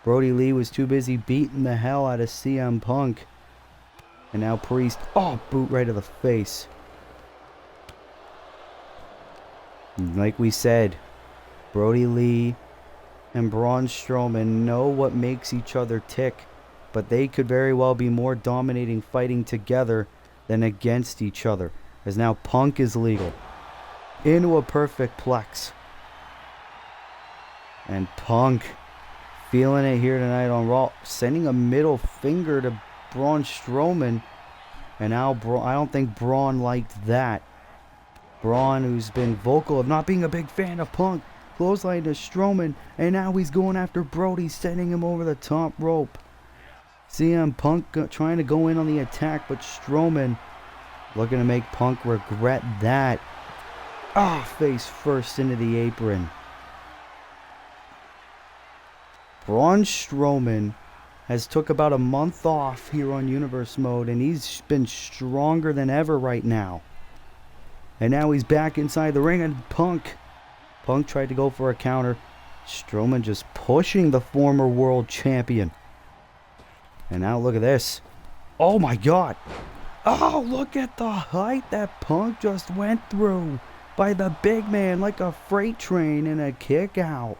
Brody Lee was too busy beating the hell out of CM Punk. And now Priest, boot right to the face. Like we said, Brody Lee and Braun Strowman know what makes each other tick, but they could very well be more dominating fighting together than against each other. As now Punk is legal. Into a perfect plex. And Punk feeling it here tonight on Raw, sending a middle finger to Braun Strowman. And now I don't think Braun liked that. Braun, who's been vocal of not being a big fan of Punk, clothesline to Strowman, and now he's going after Brody, sending him over the top rope. CM Punk trying to go in on the attack, but Strowman looking to make Punk regret that. Face first into the apron. Braun Strowman has took about a month off here on Universe Mode, and he's been stronger than ever right now. And now he's back inside the ring, and Punk tried to go for a counter. Strowman just pushing the former world champion. And now look at this. Oh my God. Look at the height that Punk just went through by the big man like a freight train in a kick out.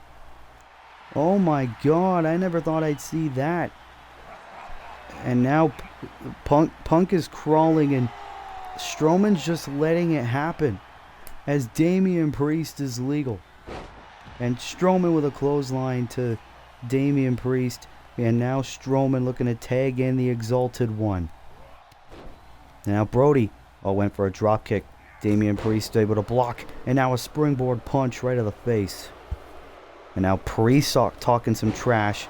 Oh my God, I never thought I'd see that. And now Punk is crawling and Strowman's just letting it happen as Damian Priest is legal. And Strowman with a clothesline to Damian Priest. And now Strowman looking to tag in the Exalted One. Now Brody went for a drop kick. Damian Priest able to block. And now a springboard punch right to the face. And now Priest talking some trash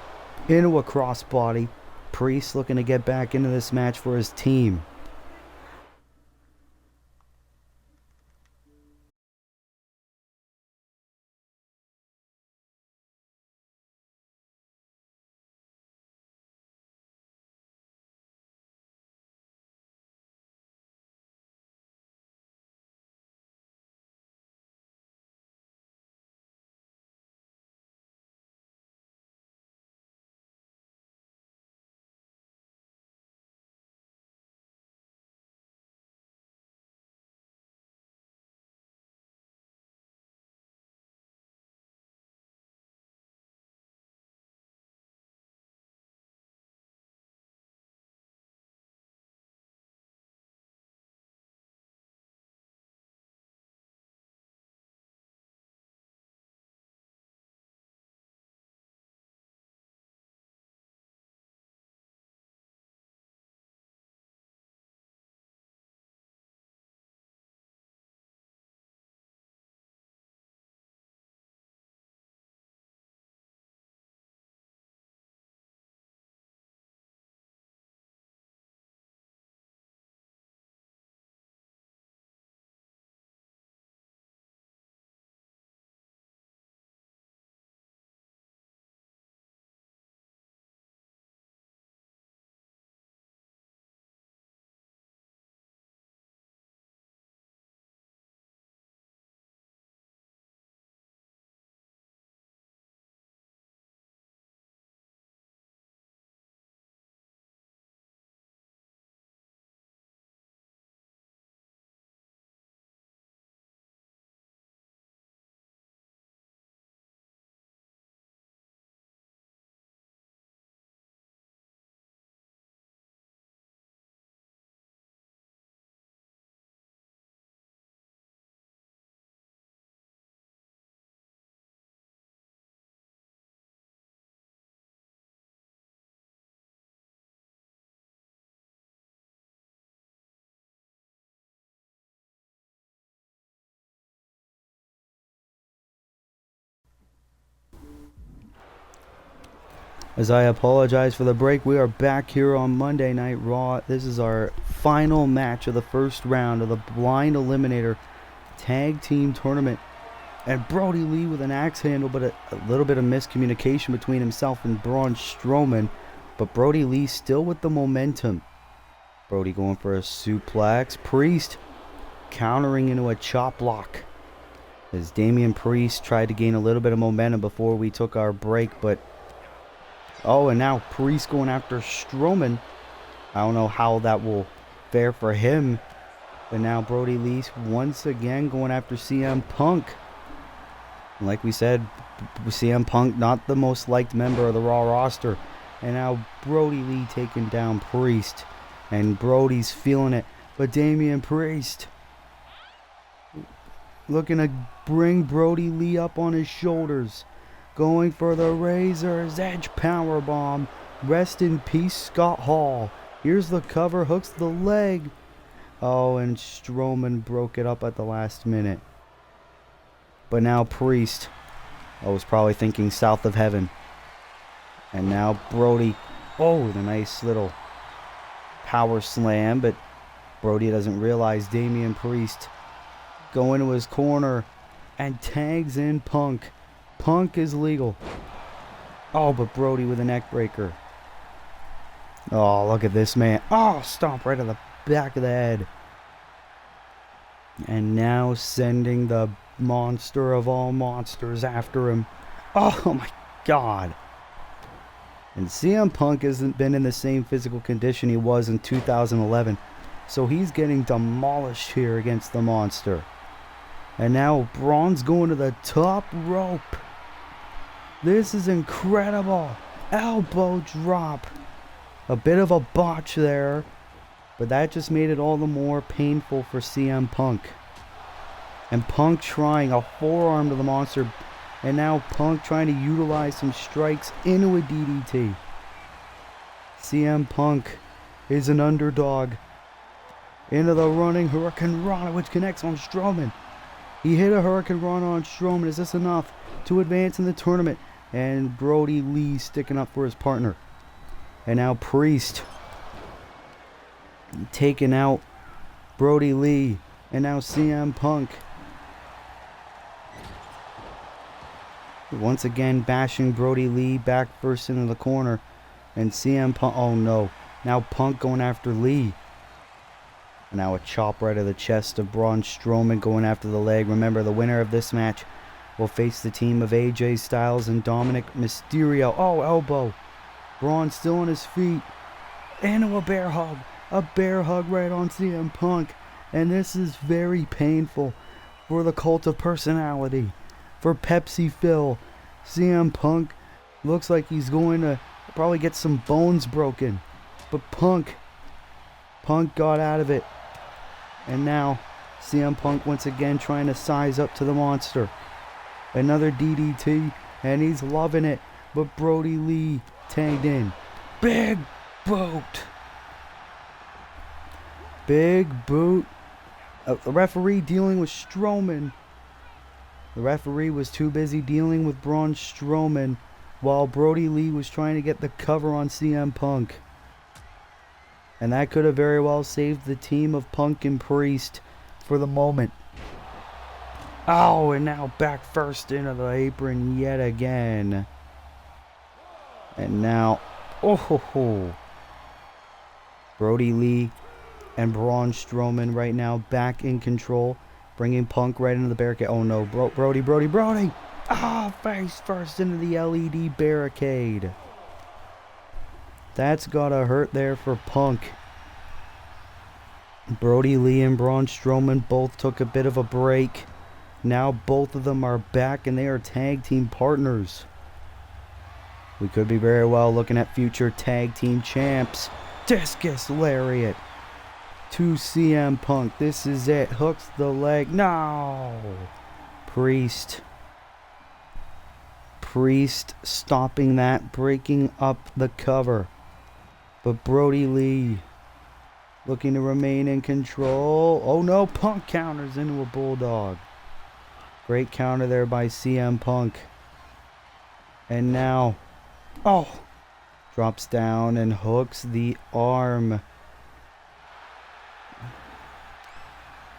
into a crossbody. Priest looking to get back into this match for his team. As I apologize for the break, we are back here on Monday Night Raw. This is our final match of the first round of the Blind Eliminator Tag Team Tournament. And Brody Lee with an axe handle, but a little bit of miscommunication between himself and Braun Strowman. But Brody Lee still with the momentum. Brody going for a suplex. Priest countering into a chop block. As Damian Priest tried to gain a little bit of momentum before we took our break, but oh, and now Priest going after Strowman. I don't know how that will fare for him. But now Brody Lee once again going after CM Punk. Like we said, CM Punk not the most liked member of the Raw roster. And now Brody Lee taking down Priest. And Brody's feeling it. But Damian Priest looking to bring Brody Lee up on his shoulders. Going for the Razor's Edge powerbomb. Rest in peace, Scott Hall. Here's the cover, hooks the leg. Oh, and Strowman broke it up at the last minute. But now Priest, I was probably thinking south of heaven. And now Brody, oh, the nice little power slam. But Brody doesn't realize Damian Priest go into his corner and tags in Punk. Punk is legal. Oh, but Brody with a neck breaker. Oh, look at this man. Oh, stomp right on the back of the head. And now sending the monster of all monsters after him. Oh my God. And CM Punk hasn't been in the same physical condition he was in 2011. So he's getting demolished here against the monster. And now Braun's going to the top rope. This is incredible. Elbow drop. A bit of a botch there. But that just made it all the more painful for CM Punk. And Punk trying a forearm to the monster. And now Punk trying to utilize some strikes into a DDT. CM Punk is an underdog. Into the running Hurricane Rana, which connects on Strowman. He hit a Hurricane Rana on Strowman. Is this enough to advance in the tournament? And Brody Lee sticking up for his partner. And now Priest taking out Brody Lee. And now CM Punk once again bashing Brody Lee back first into the corner. And CM Punk, oh no. Now Punk going after Lee. Now a chop right to the chest of Braun Strowman going after the leg. Remember, the winner of this match will face the team of AJ Styles and Dominic Mysterio. Oh, elbow. Braun still on his feet. Into a bear hug. A bear hug right on CM Punk. And this is very painful for the Cult of Personality. For Pepsi Phil. CM Punk looks like he's going to probably get some bones broken. But Punk got out of it. And now CM Punk once again trying to size up to the monster. Another DDT, and he's loving it. But Brody Lee tagged in. Big boot. Big boot. The referee dealing with Strowman. The referee was too busy dealing with Braun Strowman while Brody Lee was trying to get the cover on CM Punk. And that could have very well saved the team of Punk and Priest for the moment. Oh, and now back first into the apron yet again. And now, oh ho ho. Brody Lee and Braun Strowman right now back in control. Bringing Punk right into the barricade. Oh no, Brody. Ah, face first into the LED barricade. That's gotta hurt there for Punk. Brody Lee and Braun Strowman both took a bit of a break. Now both of them are back and they are tag team partners. We could be very well looking at future tag team champs. Discus Lariat to CM Punk. This is it. Hooks the leg. No. Priest stopping that, breaking up the cover. But Brody Lee looking to remain in control. Oh no, Punk counters into a bulldog. Great counter there by CM Punk. And now, oh, Drops down and hooks the arm.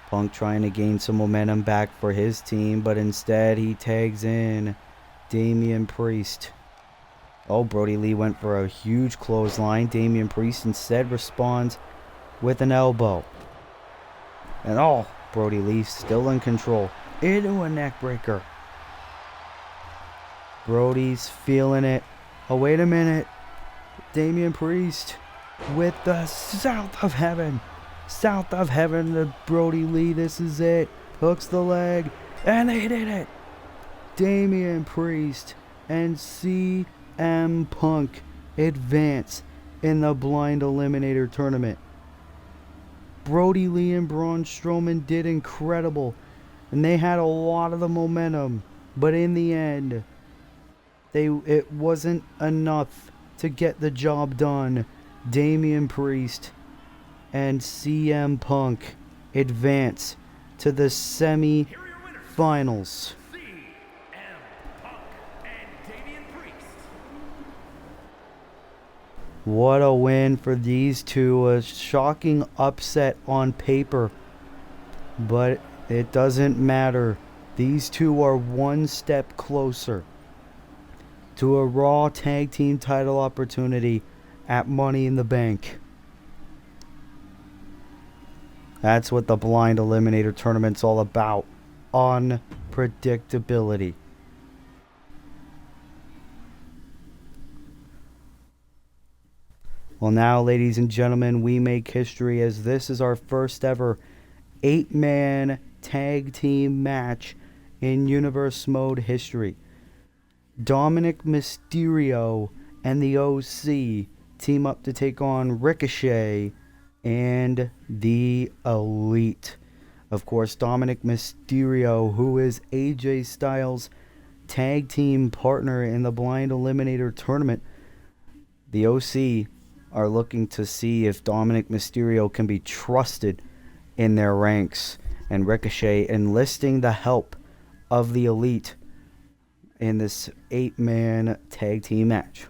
Punk trying to gain some momentum back for his team, but instead he tags in Damian Priest. Oh, Brody Lee went for a huge clothesline. Damian Priest instead responds with an elbow. And oh, Brody Lee still in control. Into a neck breaker. Brody's feeling it. Oh, wait a minute. Damian Priest with the South of Heaven. South of Heaven to Brody Lee. This is it. Hooks the leg. And they did it. Damian Priest and CM Punk advance in the Blind Eliminator Tournament. Brody Lee and Braun Strowman did incredible. And they had a lot of the momentum. But in the end, it wasn't enough to get the job done. Damian Priest and CM Punk advance to the semi-finals. CM Punk and Damian Priest. What a win for these two. A shocking upset on paper. But it doesn't matter. These two are one step closer to a Raw Tag Team title opportunity at Money in the Bank. That's what the Blind Eliminator Tournament's all about. Unpredictability. Well, now, ladies and gentlemen, we make history as this is our first ever 8-man tag team match in Universe Mode history. Dominic Mysterio and the OC team up to take on Ricochet and the Elite. Of course, Dominic Mysterio, who is AJ Styles' tag team partner in the Blind Eliminator Tournament. The OC are looking to see if Dominic Mysterio can be trusted in their ranks, and Ricochet enlisting the help of the Elite in this 8-man tag team match.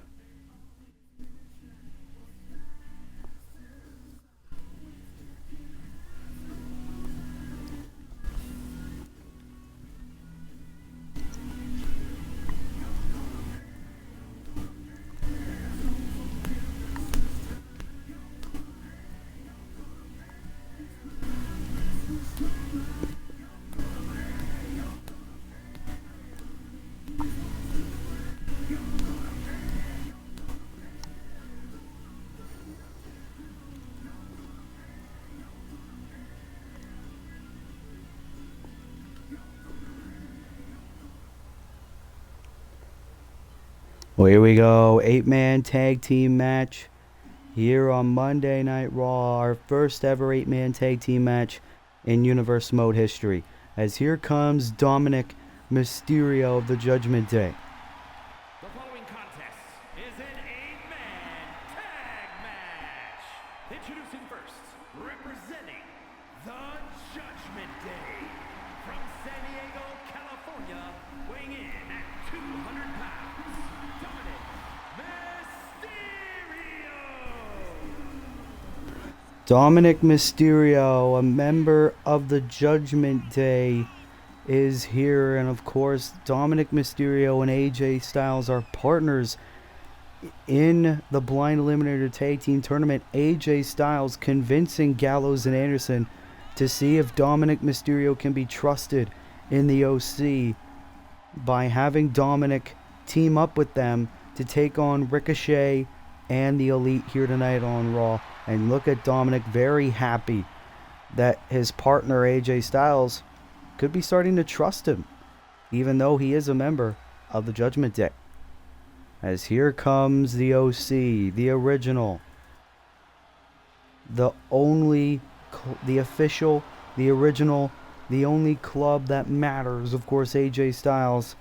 Well, here we go. 8-man tag team match here on Monday Night Raw. Our first ever 8-man tag team match in Universe Mode history. As here comes Dominic Mysterio of the Judgment Day. The following contest is an 8-man tag match. Introducing first, representing the Judgment Day. From San Diego, California, weighing in at 200 pounds, Dominic Mysterio. Dominic Mysterio, a member of the Judgment Day, is here. And of course, Dominic Mysterio and AJ Styles are partners in the Blind Eliminator Tag Team Tournament. AJ Styles convincing Gallows and Anderson to see if Dominic Mysterio can be trusted in the OC by having Dominic team up with them to take on Ricochet and the Elite here tonight on Raw. And look at Dominic, very happy that his partner AJ Styles could be starting to trust him, even though he is a member of the Judgment Day. As here comes the OC, the original, the only, the official, the original, the only club that matters. Of course, AJ Styles,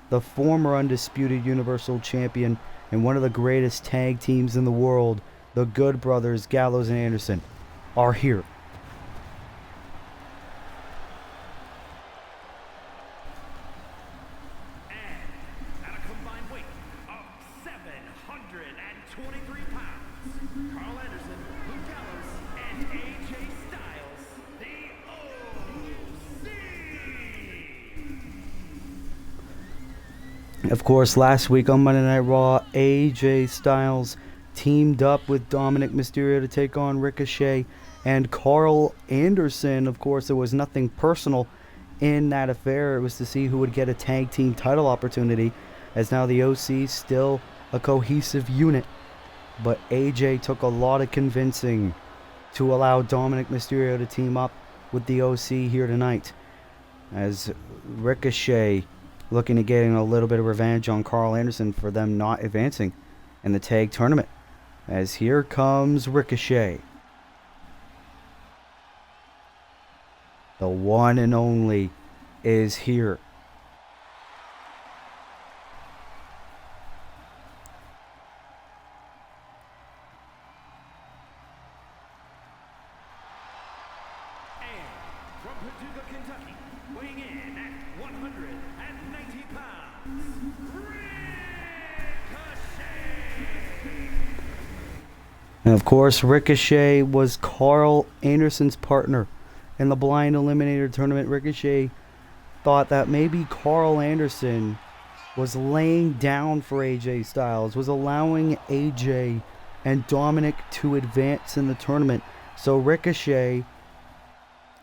the former undisputed Universal Champion and one of the greatest tag teams in the world. The Good Brothers, Gallows and Anderson, are here. And at a combined weight of 700 123 pounds, Carl Anderson, Luke Gallows, and AJ Styles, the OC. Of course, last week on Monday Night Raw, AJ Styles teamed up with Dominic Mysterio to take on Ricochet and Carl Anderson. Of course, there was nothing personal in that affair. It was to see who would get a tag team title opportunity, as now the OC still a cohesive unit. But AJ took a lot of convincing to allow Dominic Mysterio to team up with the OC here tonight, as Ricochet looking to getting a little bit of revenge on Carl Anderson for them not advancing in the tag tournament. As here comes Ricochet, the one and only, is here. From Paducah, Kentucky, weighing in at 190 pounds, Ricochet! And of course, Ricochet was Carl Anderson's partner in the Blind Eliminator tournament. Ricochet thought that maybe Carl Anderson was laying down for AJ Styles, was allowing AJ and Dominic to advance in the tournament. So Ricochet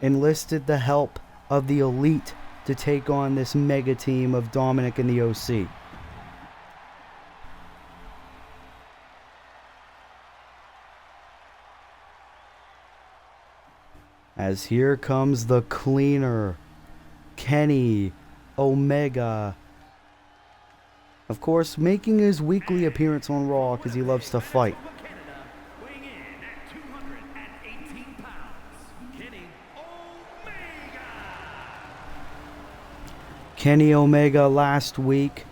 enlisted the help of the Elite to take on this mega team of Dominic and the OC. As here comes the cleaner, Kenny Omega. Of course, making his weekly appearance on Raw because he loves to fight. Canada, weighing in at 218 pounds, Kenny Omega! Kenny Omega last week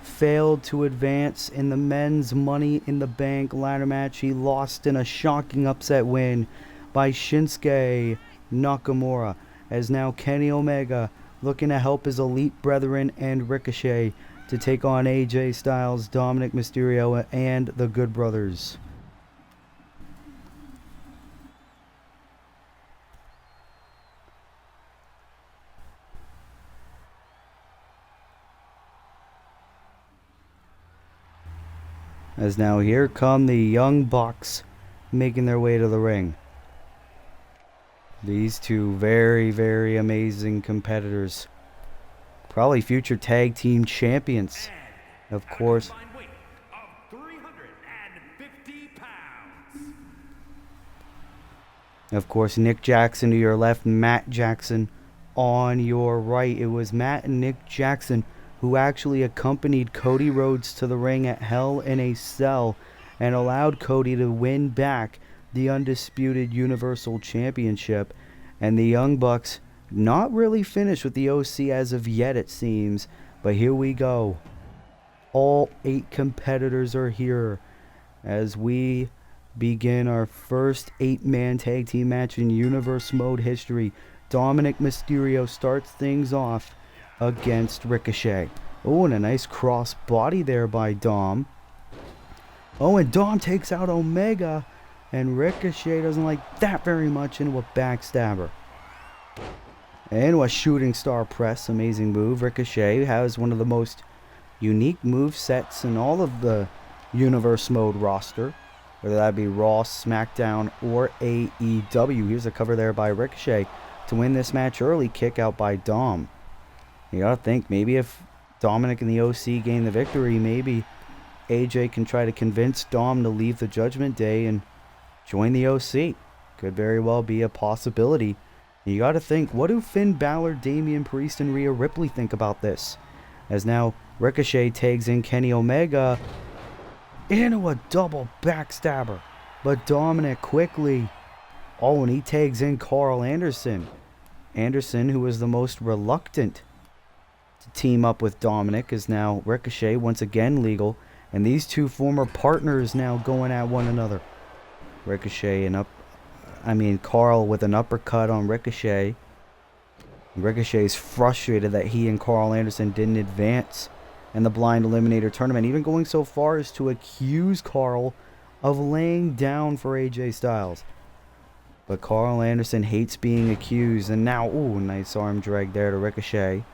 failed to advance in the men's Money in the Bank ladder match. He lost in a shocking upset win by Shinsuke Nakamura, as now Kenny Omega looking to help his Elite brethren and Ricochet to take on AJ Styles, Dominic Mysterio, and the Good Brothers. As now here come the Young Bucks making their way to the ring. These two very, very amazing competitors. Probably future tag team champions, of course. Combined weight of 350 pounds. Of course, Nick Jackson to your left, Matt Jackson on your right. It was Matt and Nick Jackson who actually accompanied Cody Rhodes to the ring at Hell in a Cell and allowed Cody to win back the undisputed Universal Championship. And the Young Bucks not really finished with the OC as of yet, it seems. But here we go. All 8 competitors are here as we begin our first 8-man tag team match in Universe Mode history. Dominic Mysterio starts things off against Ricochet. Oh, and a nice cross body there by Dom. Oh, and Dom takes out Omega. And Ricochet doesn't like that very much into a backstabber. And a shooting star press. Amazing move. Ricochet has one of the most unique move sets in all of the Universe Mode roster, whether that be Raw, SmackDown, or AEW. Here's a cover there by Ricochet to win this match early. Kick out by Dom. You gotta think, maybe if Dominic and the OC gain the victory, maybe AJ can try to convince Dom to leave the Judgment Day and join the OC. Could very well be a possibility. You gotta think, what do Finn Balor, Damian Priest, and Rhea Ripley think about this? As now Ricochet tags in Kenny Omega into a double backstabber. But Dominic quickly. Oh, and he tags in Carl Anderson. Anderson, who was the most reluctant to team up with Dominic, is now Ricochet once again legal. And these two former partners now going at one another. Ricochet Carl with an uppercut on Ricochet. Ricochet's frustrated that he and Carl Anderson didn't advance in the blind eliminator tournament, even going so far as to accuse Carl of laying down for AJ Styles. But Carl Anderson hates being accused, and now, ooh, nice arm drag there to Ricochet.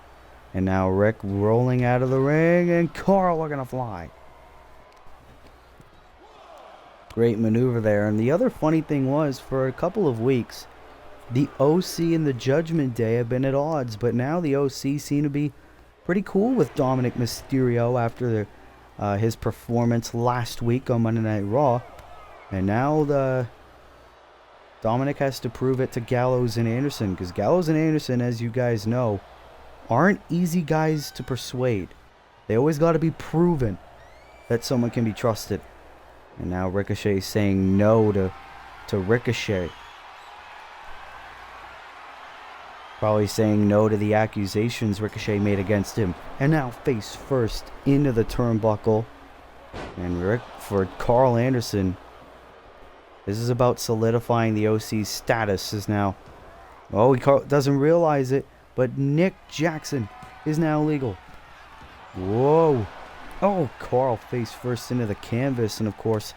And now Rick rolling out of the ring, and Carl looking to fly. Great maneuver there. And the other funny thing was, for a couple of weeks, the OC and the Judgment Day have been at odds, but now the OC seem to be pretty cool with Dominic Mysterio after his performance last week on Monday Night Raw. And now Dominic has to prove it to Gallows and Anderson, because Gallows and Anderson, as you guys know, aren't easy guys to persuade. They always got to be proven that someone can be trusted. And now Ricochet saying no to Ricochet. Probably saying no to the accusations Ricochet made against him. And now face first into the turnbuckle. And for Carl Anderson, this is about solidifying the OC's status. Is now, oh, he doesn't realize it, but Nick Jackson is now legal. Whoa. Oh, Carl face first into the canvas. And of course,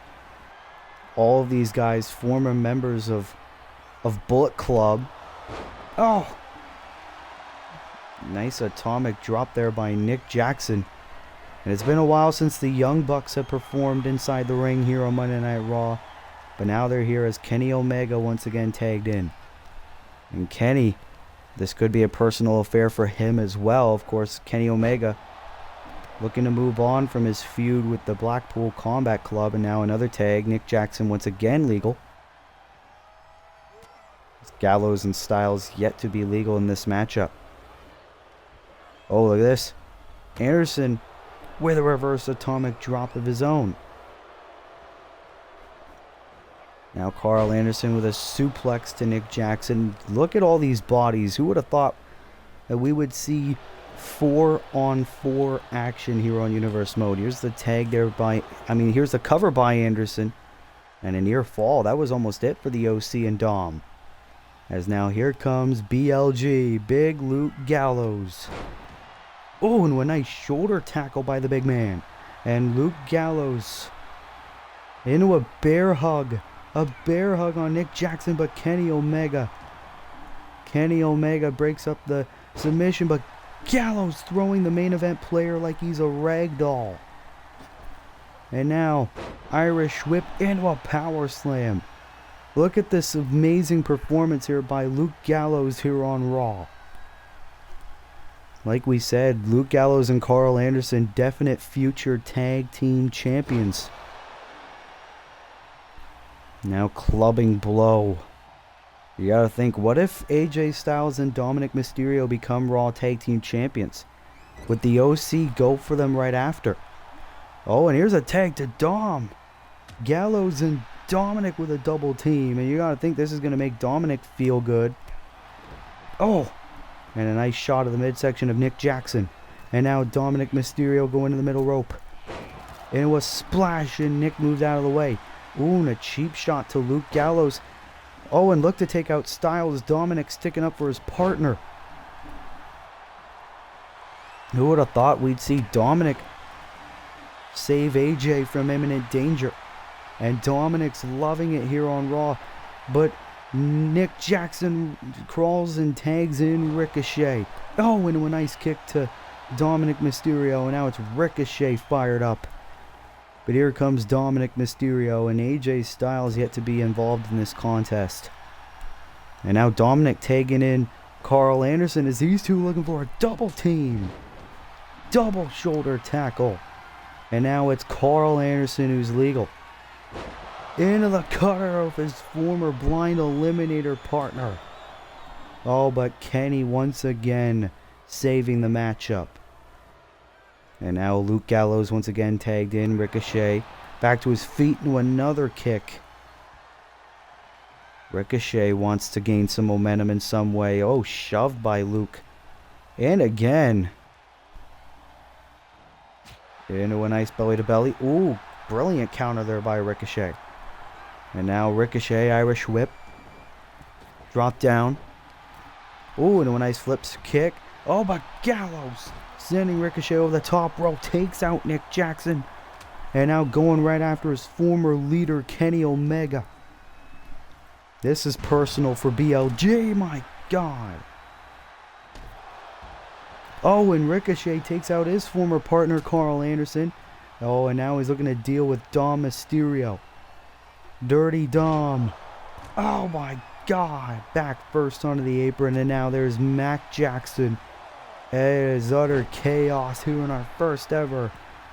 all of these guys, former members of Bullet Club. Oh. Nice atomic drop there by Nick Jackson. And it's been a while since the Young Bucks have performed inside the ring here on Monday Night Raw. But now they're here as Kenny Omega once again tagged in. And Kenny, this could be a personal affair for him as well. Of course, Kenny Omega looking to move on from his feud with the Blackpool Combat Club. And now another tag. Nick Jackson once again legal. Gallows and Styles yet to be legal in this matchup. Oh, look at this. Anderson with a reverse atomic drop of his own. Now Carl Anderson with a suplex to Nick Jackson. Look at all these bodies. Who would have thought that we would see 4-on-4 action here on Universe Mode? Here's the tag there here's the cover by Anderson. And a near fall. That was almost it for the OC and Dom. As now here comes BLG, Big Luke Gallows. Oh, and a nice shoulder tackle by the big man. And Luke Gallows into a bear hug. A bear hug on Nick Jackson, but Kenny Omega breaks up the submission, but Gallows throwing the main event player like he's a rag doll. And now, Irish whip into a power slam. Look at this amazing performance here by Luke Gallows here on Raw. Like we said, Luke Gallows and Carl Anderson, definite future tag team champions. Now clubbing blow. You gotta think, what if AJ Styles and Dominic Mysterio become Raw Tag Team Champions? Would the OC go for them right after? Oh, and here's a tag to Dom. Gallows and Dominic with a double team. And you gotta think this is gonna make Dominic feel good. Oh, and a nice shot of the midsection of Nick Jackson. And now Dominic Mysterio going to the middle rope. And it was splash, and Nick moved out of the way. Ooh, and a cheap shot to Luke Gallows. Oh, and look to take out Styles. Dominic sticking up for his partner. Who would have thought we'd see Dominic save AJ from imminent danger? And Dominic's loving it here on Raw. But Nick Jackson crawls and tags in Ricochet. Oh, and a nice kick to Dominic Mysterio. And now it's Ricochet fired up. But here comes Dominic Mysterio, and AJ Styles yet to be involved in this contest. And now Dominic tagging in Carl Anderson as these two looking for a double team. Double shoulder tackle. And now it's Carl Anderson who's legal. Into the cutter of his former blind eliminator partner. Oh, but Kenny once again saving the matchup. And now Luke Gallows once again tagged in. Ricochet back to his feet into another kick. Ricochet wants to gain some momentum in some way. Oh, shoved by Luke. And again. Into a nice belly to belly. Ooh, brilliant counter there by Ricochet. And now Ricochet, Irish whip. Drop down. Ooh, into a nice flips kick. Oh, but Gallows Sending Ricochet over the top rope. Takes out Nick Jackson. And now going right after his former leader, Kenny Omega. This is personal for BLG. My God. Oh, and Ricochet takes out his former partner, Carl Anderson. Oh, and now he's looking to deal with Dom Mysterio. Dirty Dom. Oh, my God. Back first onto the apron, and now there's Mac Jackson. It is utter chaos here in our first ever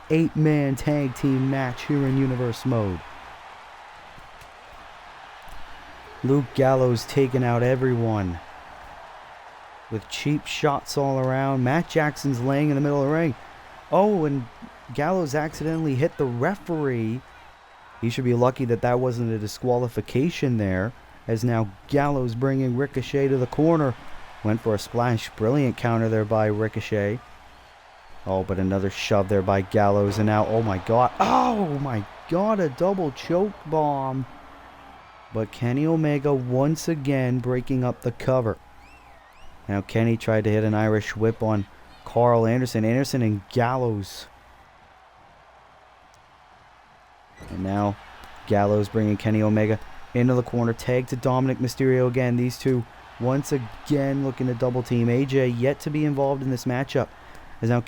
8-man tag team match here in Universe Mode. Luke Gallows taking out everyone with cheap shots all around. Matt Jackson's laying in the middle of the ring. Oh, and Gallows accidentally hit the referee. He should be lucky that that wasn't a disqualification there, as now Gallows bringing Ricochet to the corner. Went for a splash. Brilliant counter there by Ricochet. Oh, but another shove there by Gallows, and now, oh my God, a double choke bomb. But Kenny Omega once again breaking up the cover. Now Kenny tried to hit an Irish whip on Carl Anderson. Anderson and Gallows. And now Gallows bringing Kenny Omega into the corner. Tag to Dominic Mysterio again. These two once again looking to double team. AJ yet to be involved in this matchup. As now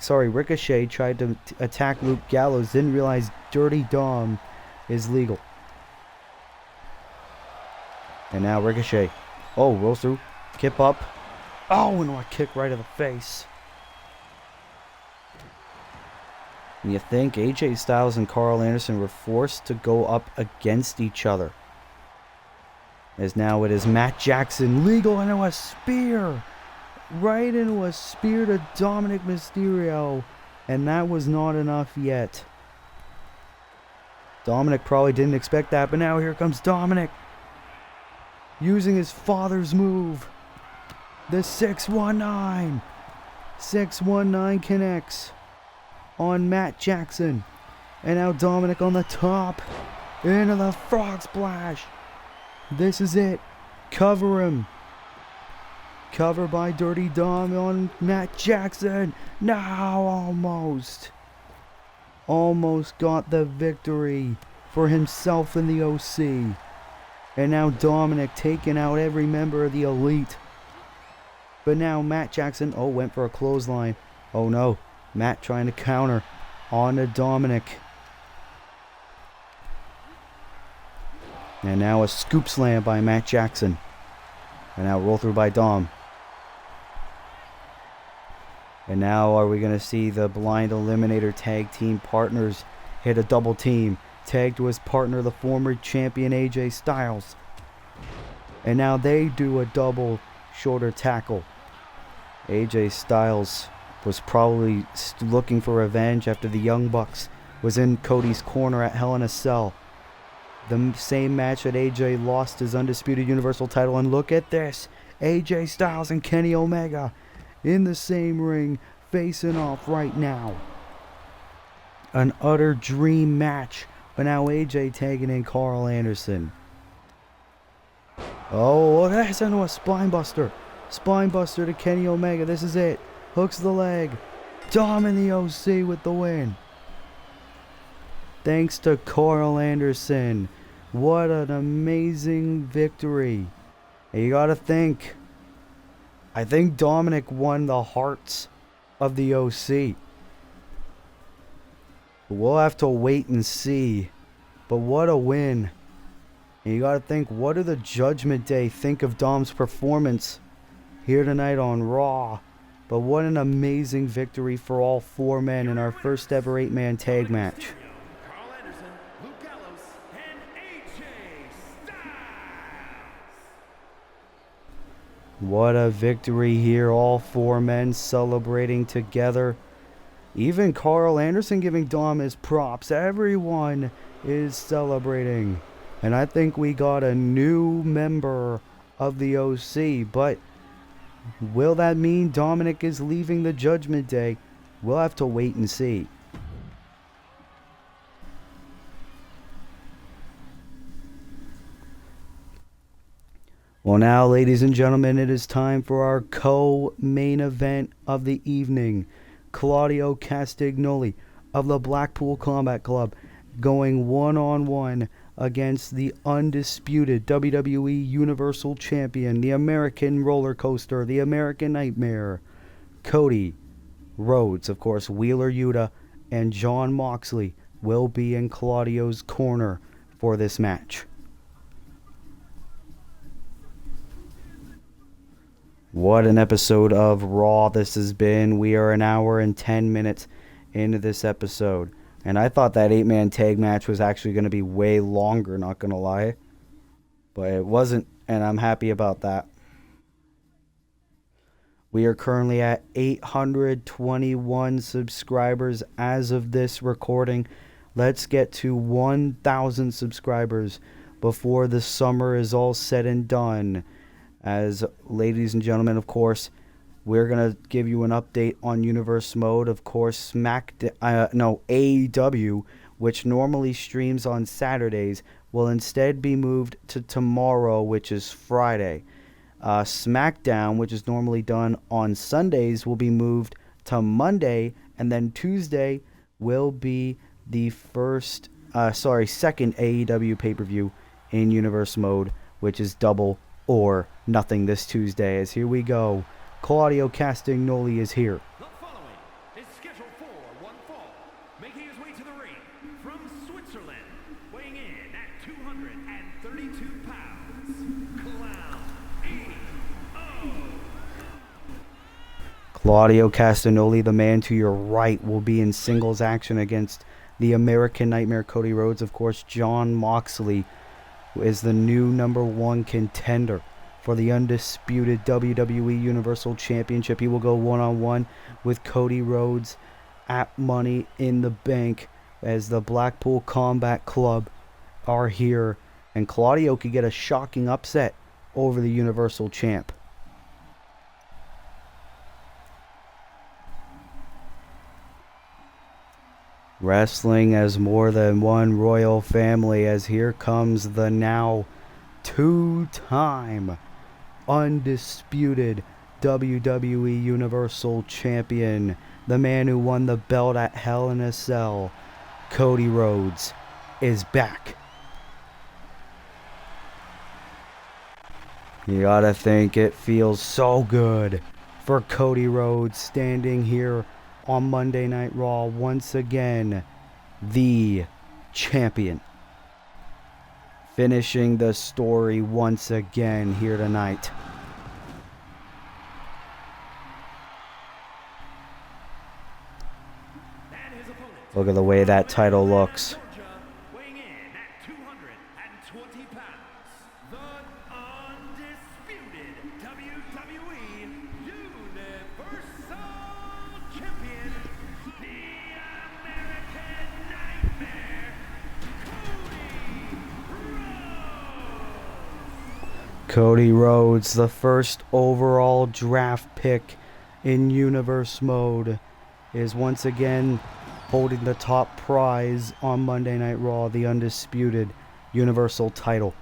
Ricochet tried to attack Luke Gallows. Didn't realize Dirty Dom is legal. And now Ricochet. Oh, rolls through. Kip up. Oh, and a kick right to the face. And you think AJ Styles and Carl Anderson were forced to go up against each other. As now it is Matt Jackson legal into a spear. Right into a spear to Dominic Mysterio. And that was not enough yet. Dominic probably didn't expect that, but now here comes Dominic. Using his father's move. The 619. 619 connects on Matt Jackson. And now Dominic on the top. Into the frog splash. This is it. Cover him. Cover by Dirty Dom on Matt Jackson. Now almost. Almost got the victory for himself in the OC. And now Dominic taking out every member of the Elite. But now Matt Jackson, went for a clothesline. Oh no, Matt trying to counter on to Dominic. And now a scoop slam by Matt Jackson. And now roll through by Dom. And now are we going to see the Blind Eliminator tag team partners hit a double team. Tag to his partner, the former champion AJ Styles. And now they do a double shoulder tackle. AJ Styles was probably looking for revenge after the Young Bucks was in Cody's corner at Hell in a Cell. The same match that AJ lost his undisputed Universal title. And look at this. AJ Styles and Kenny Omega in the same ring facing off right now. An utter dream match. But now AJ tagging in Carl Anderson. Oh, that's into a spine buster. Spine buster to Kenny Omega. This is it. Hooks the leg. Dom in the OC with the win. Thanks to Carl Anderson. What an amazing victory. And you gotta think. I think Dominic won the hearts of the OC. We'll have to wait and see. But what a win. And you gotta think, what do the Judgment Day think of Dom's performance here tonight on Raw? But what an amazing victory for all four men in our first ever 8-man tag match. Carl Anderson, Luke Gallows, and AJ Styles. What a victory here. All four men celebrating together. Even Carl Anderson giving Dom his props. Everyone is celebrating. And I think we got a new member of the OC. But will that mean Dominic is leaving the Judgment Day? We'll have to wait and see. Well, now, ladies and gentlemen, it is time for our co-main event of the evening. Claudio Castagnoli of the Blackpool Combat Club going one-on-one against the undisputed WWE Universal Champion, the American Roller Coaster, the American Nightmare, Cody Rhodes. Of course, Wheeler Yuta and Jon Moxley will be in Claudio's corner for this match. What an episode of Raw this has been. We are an hour and 10 minutes into this episode. And I thought that 8-man tag match was actually going to be way longer, not going to lie. But it wasn't, and I'm happy about that. We are currently at 821 subscribers as of this recording. Let's get to 1,000 subscribers before the summer is all said and done. As ladies and gentlemen, of course, we're going to give you an update on Universe Mode. Of course, AEW, which normally streams on Saturdays, will instead be moved to tomorrow, which is Friday. SmackDown, which is normally done on Sundays, will be moved to Monday, and then Tuesday will be the second AEW pay-per-view in Universe Mode, which is Double or Nothing this Tuesday. As here we go, Claudio Castagnoli is here. The following is scheduled for one fall, making his way to the ring from Switzerland, weighing in at 232 pounds, Clown E.O. Claudio Castagnoli, the man to your right, will be in singles action against the American Nightmare Cody Rhodes. Of course, Jon Moxley is the new #1 contender for the undisputed WWE Universal Championship. He will go one-on-one with Cody Rhodes at Money in the Bank, as the Blackpool Combat Club are here, and Claudio could get a shocking upset over the Universal Champ. Wrestling as more than one royal family, as here comes the now two-time undisputed WWE Universal Champion, the man who won the belt at Hell in a Cell, Cody Rhodes, is back. You gotta think it feels so good for Cody Rhodes standing here on Monday Night Raw, once again, the champion. Finishing the story once again here tonight. Look at the way that title looks. Weighing in at 220 pounds, the undisputed WWE Universal Champion, the American Nightmare, Cody Rhodes, the first overall draft pick in Universe Mode, is once again holding the top prize on Monday Night Raw, the undisputed Universal title,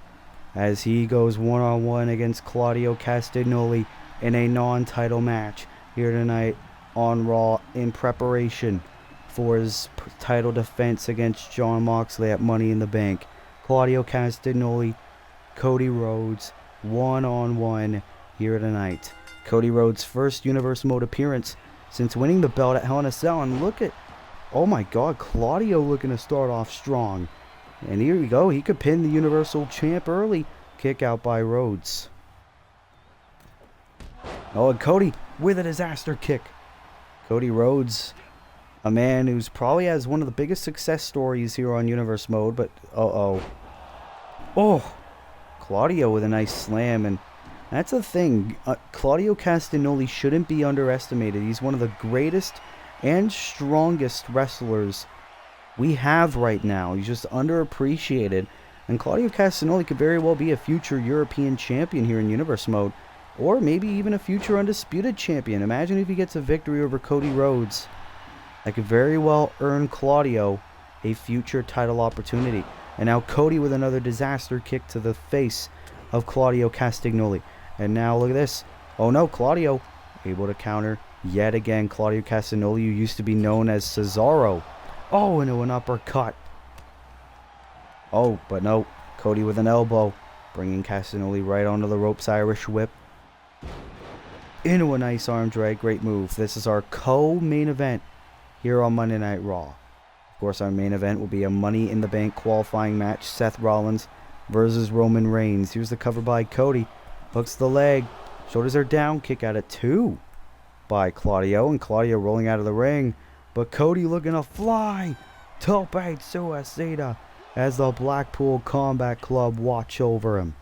as he goes one-on-one against Claudio Castagnoli in a non-title match here tonight on Raw, in preparation for his title defense against Jon Moxley at Money in the Bank. Claudio Castagnoli, Cody Rhodes, one-on-one here tonight. Cody Rhodes' first Universe Mode appearance since winning the belt at Hell in a Cell, and look at, oh my god, Claudio looking to start off strong. And here we go, he could pin the Universal Champ early. Kick out by Rhodes. Oh, and Cody with a disaster kick. Cody Rhodes, a man who's probably has one of the biggest success stories here on Universe Mode, but oh, Claudio with a nice slam, and that's the thing. Claudio Castagnoli shouldn't be underestimated. He's one of the greatest and strongest wrestlers we have right now. He's just underappreciated, and Claudio Castagnoli could very well be a future European champion here in Universe Mode, or maybe even a future undisputed champion. Imagine if he gets a victory over Cody Rhodes. That could very well earn Claudio a future title opportunity. And now Cody with another disaster kick to the face of Claudio Castagnoli. And now look at this. Oh no, Claudio able to counter yet again. Claudio Castagnoli, who used to be known as Cesaro. Oh, into an uppercut. Oh, but no. Cody with an elbow, bringing Castagnoli right onto the ropes. Irish whip. Into a nice arm drag. Great move. This is our co-main event here on Monday Night Raw. Of course, our main event will be a Money in the Bank qualifying match. Seth Rollins versus Roman Reigns. Here's the cover by Cody. Hooks the leg. Shoulders are down. Kick out at 2 by Claudio. And Claudio rolling out of the ring. But Cody looking to fly. Tope Suicida as the Blackpool Combat Club watch over him.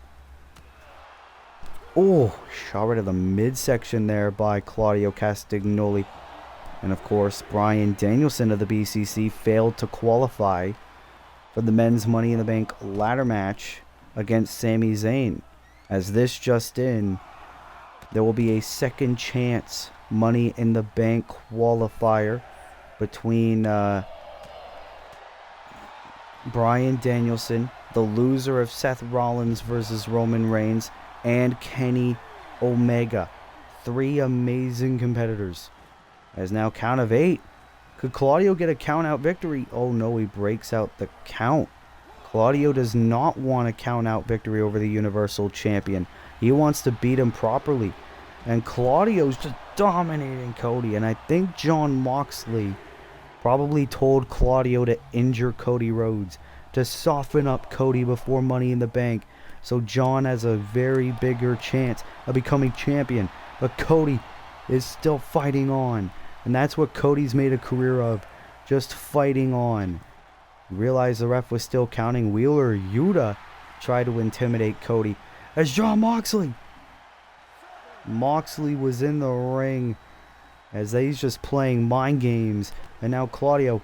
Oh, shot right to the midsection there by Claudio Castagnoli. And of course, Bryan Danielson of the BCC failed to qualify for the men's Money in the Bank ladder match against Sami Zayn. As this just in, there will be a second chance Money in the Bank qualifier between Bryan Danielson, the loser of Seth Rollins versus Roman Reigns, and Kenny Omega. 3 amazing competitors. As now count of 8. Could Claudio get a count out victory? Oh no, he breaks out the count. Claudio does not want a count out victory over the Universal Champion. He wants to beat him properly. And Claudio's just dominating Cody. And I think Jon Moxley probably told Claudio to injure Cody Rhodes, to soften up Cody before Money in the Bank, so Jon has a very bigger chance of becoming champion. But Cody is still fighting on, and that's what Cody's made a career of, just fighting on. Realized the ref was still counting. Wheeler Yuta tried to intimidate Cody as Jon Moxley was in the ring as he's just playing mind games. And now Claudio,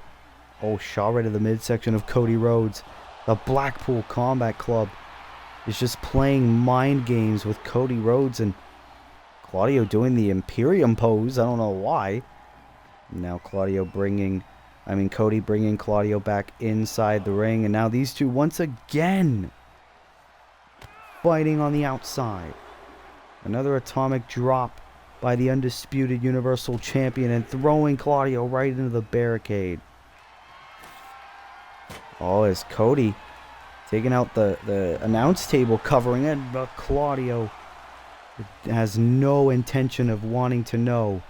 oh, shot right to the midsection of Cody Rhodes. The Blackpool Combat Club is just playing mind games with Cody Rhodes, and Claudio doing the Imperium pose. I don't know why. Now Cody bringing Claudio back inside the ring. And now these two once again fighting on the outside. Another atomic drop by the undisputed Universal Champion and throwing Claudio right into the barricade. Oh, as Cody taking out the announce table covering it, but Claudio has no intention of wanting to know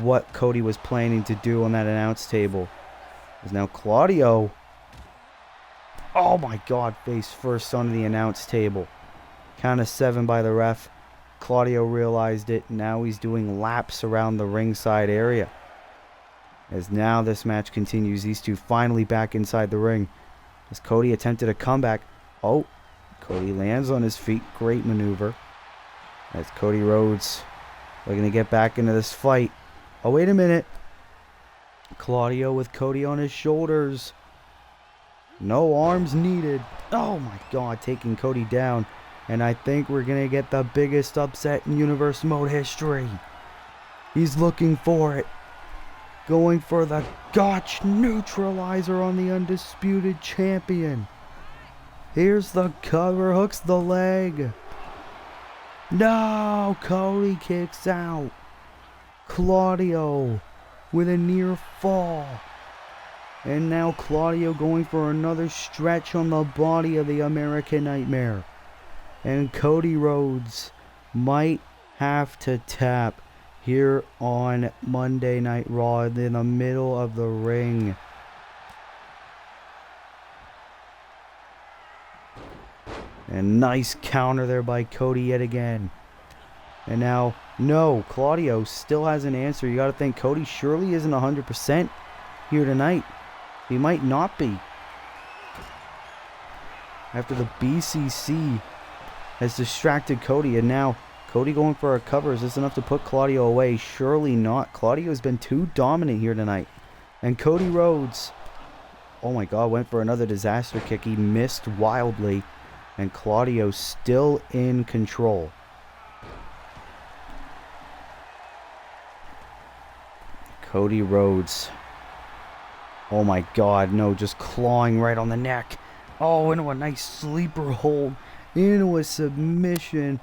what Cody was planning to do on that announce table. As now Claudio, oh my god, face first onto the announce table. Count of 7 by the ref. Claudio realized it. Now he's doing laps around the ringside area. As now this match continues. These two finally back inside the ring. As Cody attempted a comeback. Oh, Cody lands on his feet. Great maneuver. As Cody Rhodes looking to get back into this fight. Oh, wait a minute. Claudio with Cody on his shoulders. No arms needed. Oh my god, taking Cody down. And I think we're going to get the biggest upset in Universe Mode history. He's looking for it. Going for the Gotch neutralizer on the undisputed champion. Here's the cover. Hooks the leg. No, Cody kicks out. Claudio with a near fall. And now Claudio going for another stretch on the body of the American Nightmare. And Cody Rhodes might have to tap here on Monday Night Raw in the middle of the ring. And nice counter there by Cody yet again. And now, no, Claudio still hasn't answered. You got to think Cody surely isn't 100% here tonight. He might not be. After the BCC has distracted Cody, and now Cody going for a cover. Is this enough to put Claudio away? Surely not. Claudio has been too dominant here tonight. And Cody Rhodes, oh my god, went for another disaster kick. He missed wildly. And Claudio still in control. Cody Rhodes. Oh my god, no, just clawing right on the neck. Oh, into a nice sleeper hold into a submission.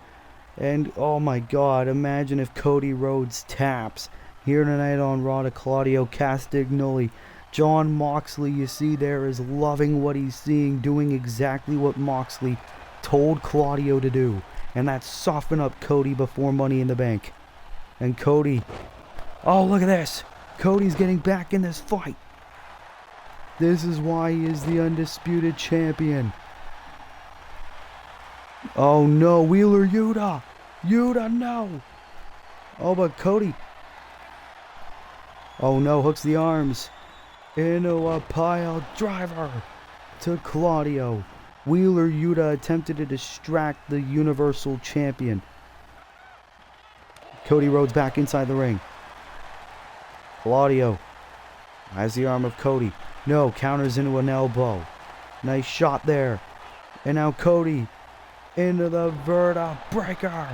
And oh my god, imagine if Cody Rhodes taps here tonight on Raw to Claudio Castagnoli. Jon Moxley, you see there, is loving what he's seeing, doing exactly what Moxley told Claudio to do. And that's soften up Cody before Money in the Bank. And Cody, oh look at this. Cody's getting back in this fight. This is why he is the undisputed champion. Oh no, Wheeler Yuta. Yuta, no. Oh, but Cody. Oh no, hooks the arms into a pile driver to Claudio. Wheeler Yuta attempted to distract the Universal Champion. Cody Rhodes back inside the ring. Claudio has the arm of Cody. No, counters into an elbow. Nice shot there. And now Cody into the vertebreaker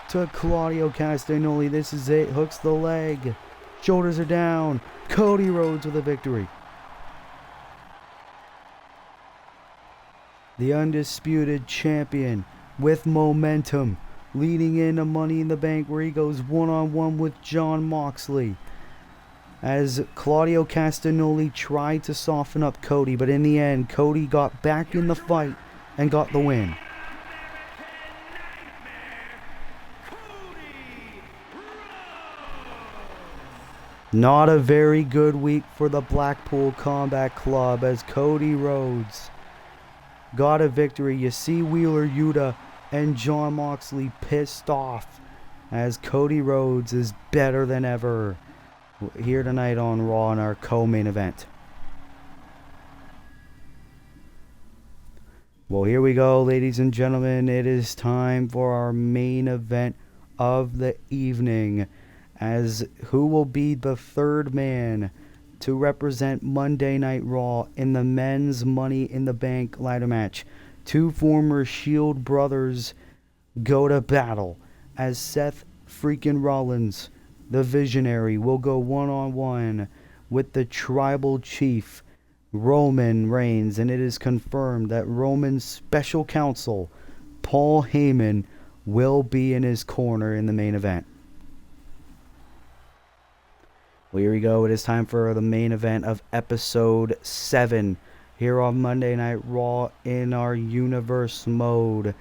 to Claudio Castagnoli. This is it. Hooks the leg. Shoulders are down. Cody Rhodes with a victory. The undisputed champion with momentum, leading into Money in the Bank, where he goes one-on-one with Jon Moxley. As Claudio Castagnoli tried to soften up Cody, but in the end, Cody got back in the fight and got the win. Not a very good week for the Blackpool Combat Club, as Cody Rhodes got a victory. You see Wheeler Yuta and Jon Moxley pissed off, as Cody Rhodes is better than ever here tonight on Raw in our co-main event. Well, here we go, ladies and gentlemen. It is time for our main event of the evening, as who will be the third man to represent Monday Night Raw in the men's Money in the Bank ladder match. Two former Shield brothers go to battle, as Seth freaking Rollins, the Visionary, will go one-on-one with the Tribal Chief, Roman Reigns. And it is confirmed that Roman's special counsel, Paul Heyman, will be in his corner in the main event. Well, here we go. It is time for the main event of episode 7 here on Monday Night Raw in our universe mode.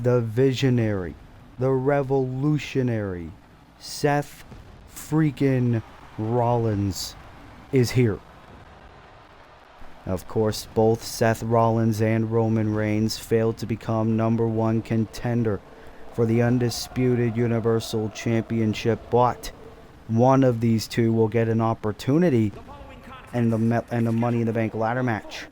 The Visionary, the Revolutionary, Seth freaking Rollins is here. Of course, both Seth Rollins and Roman Reigns failed to become #1 contender for the undisputed Universal Championship, but one of these two will get an opportunity in the Money in the Bank ladder match.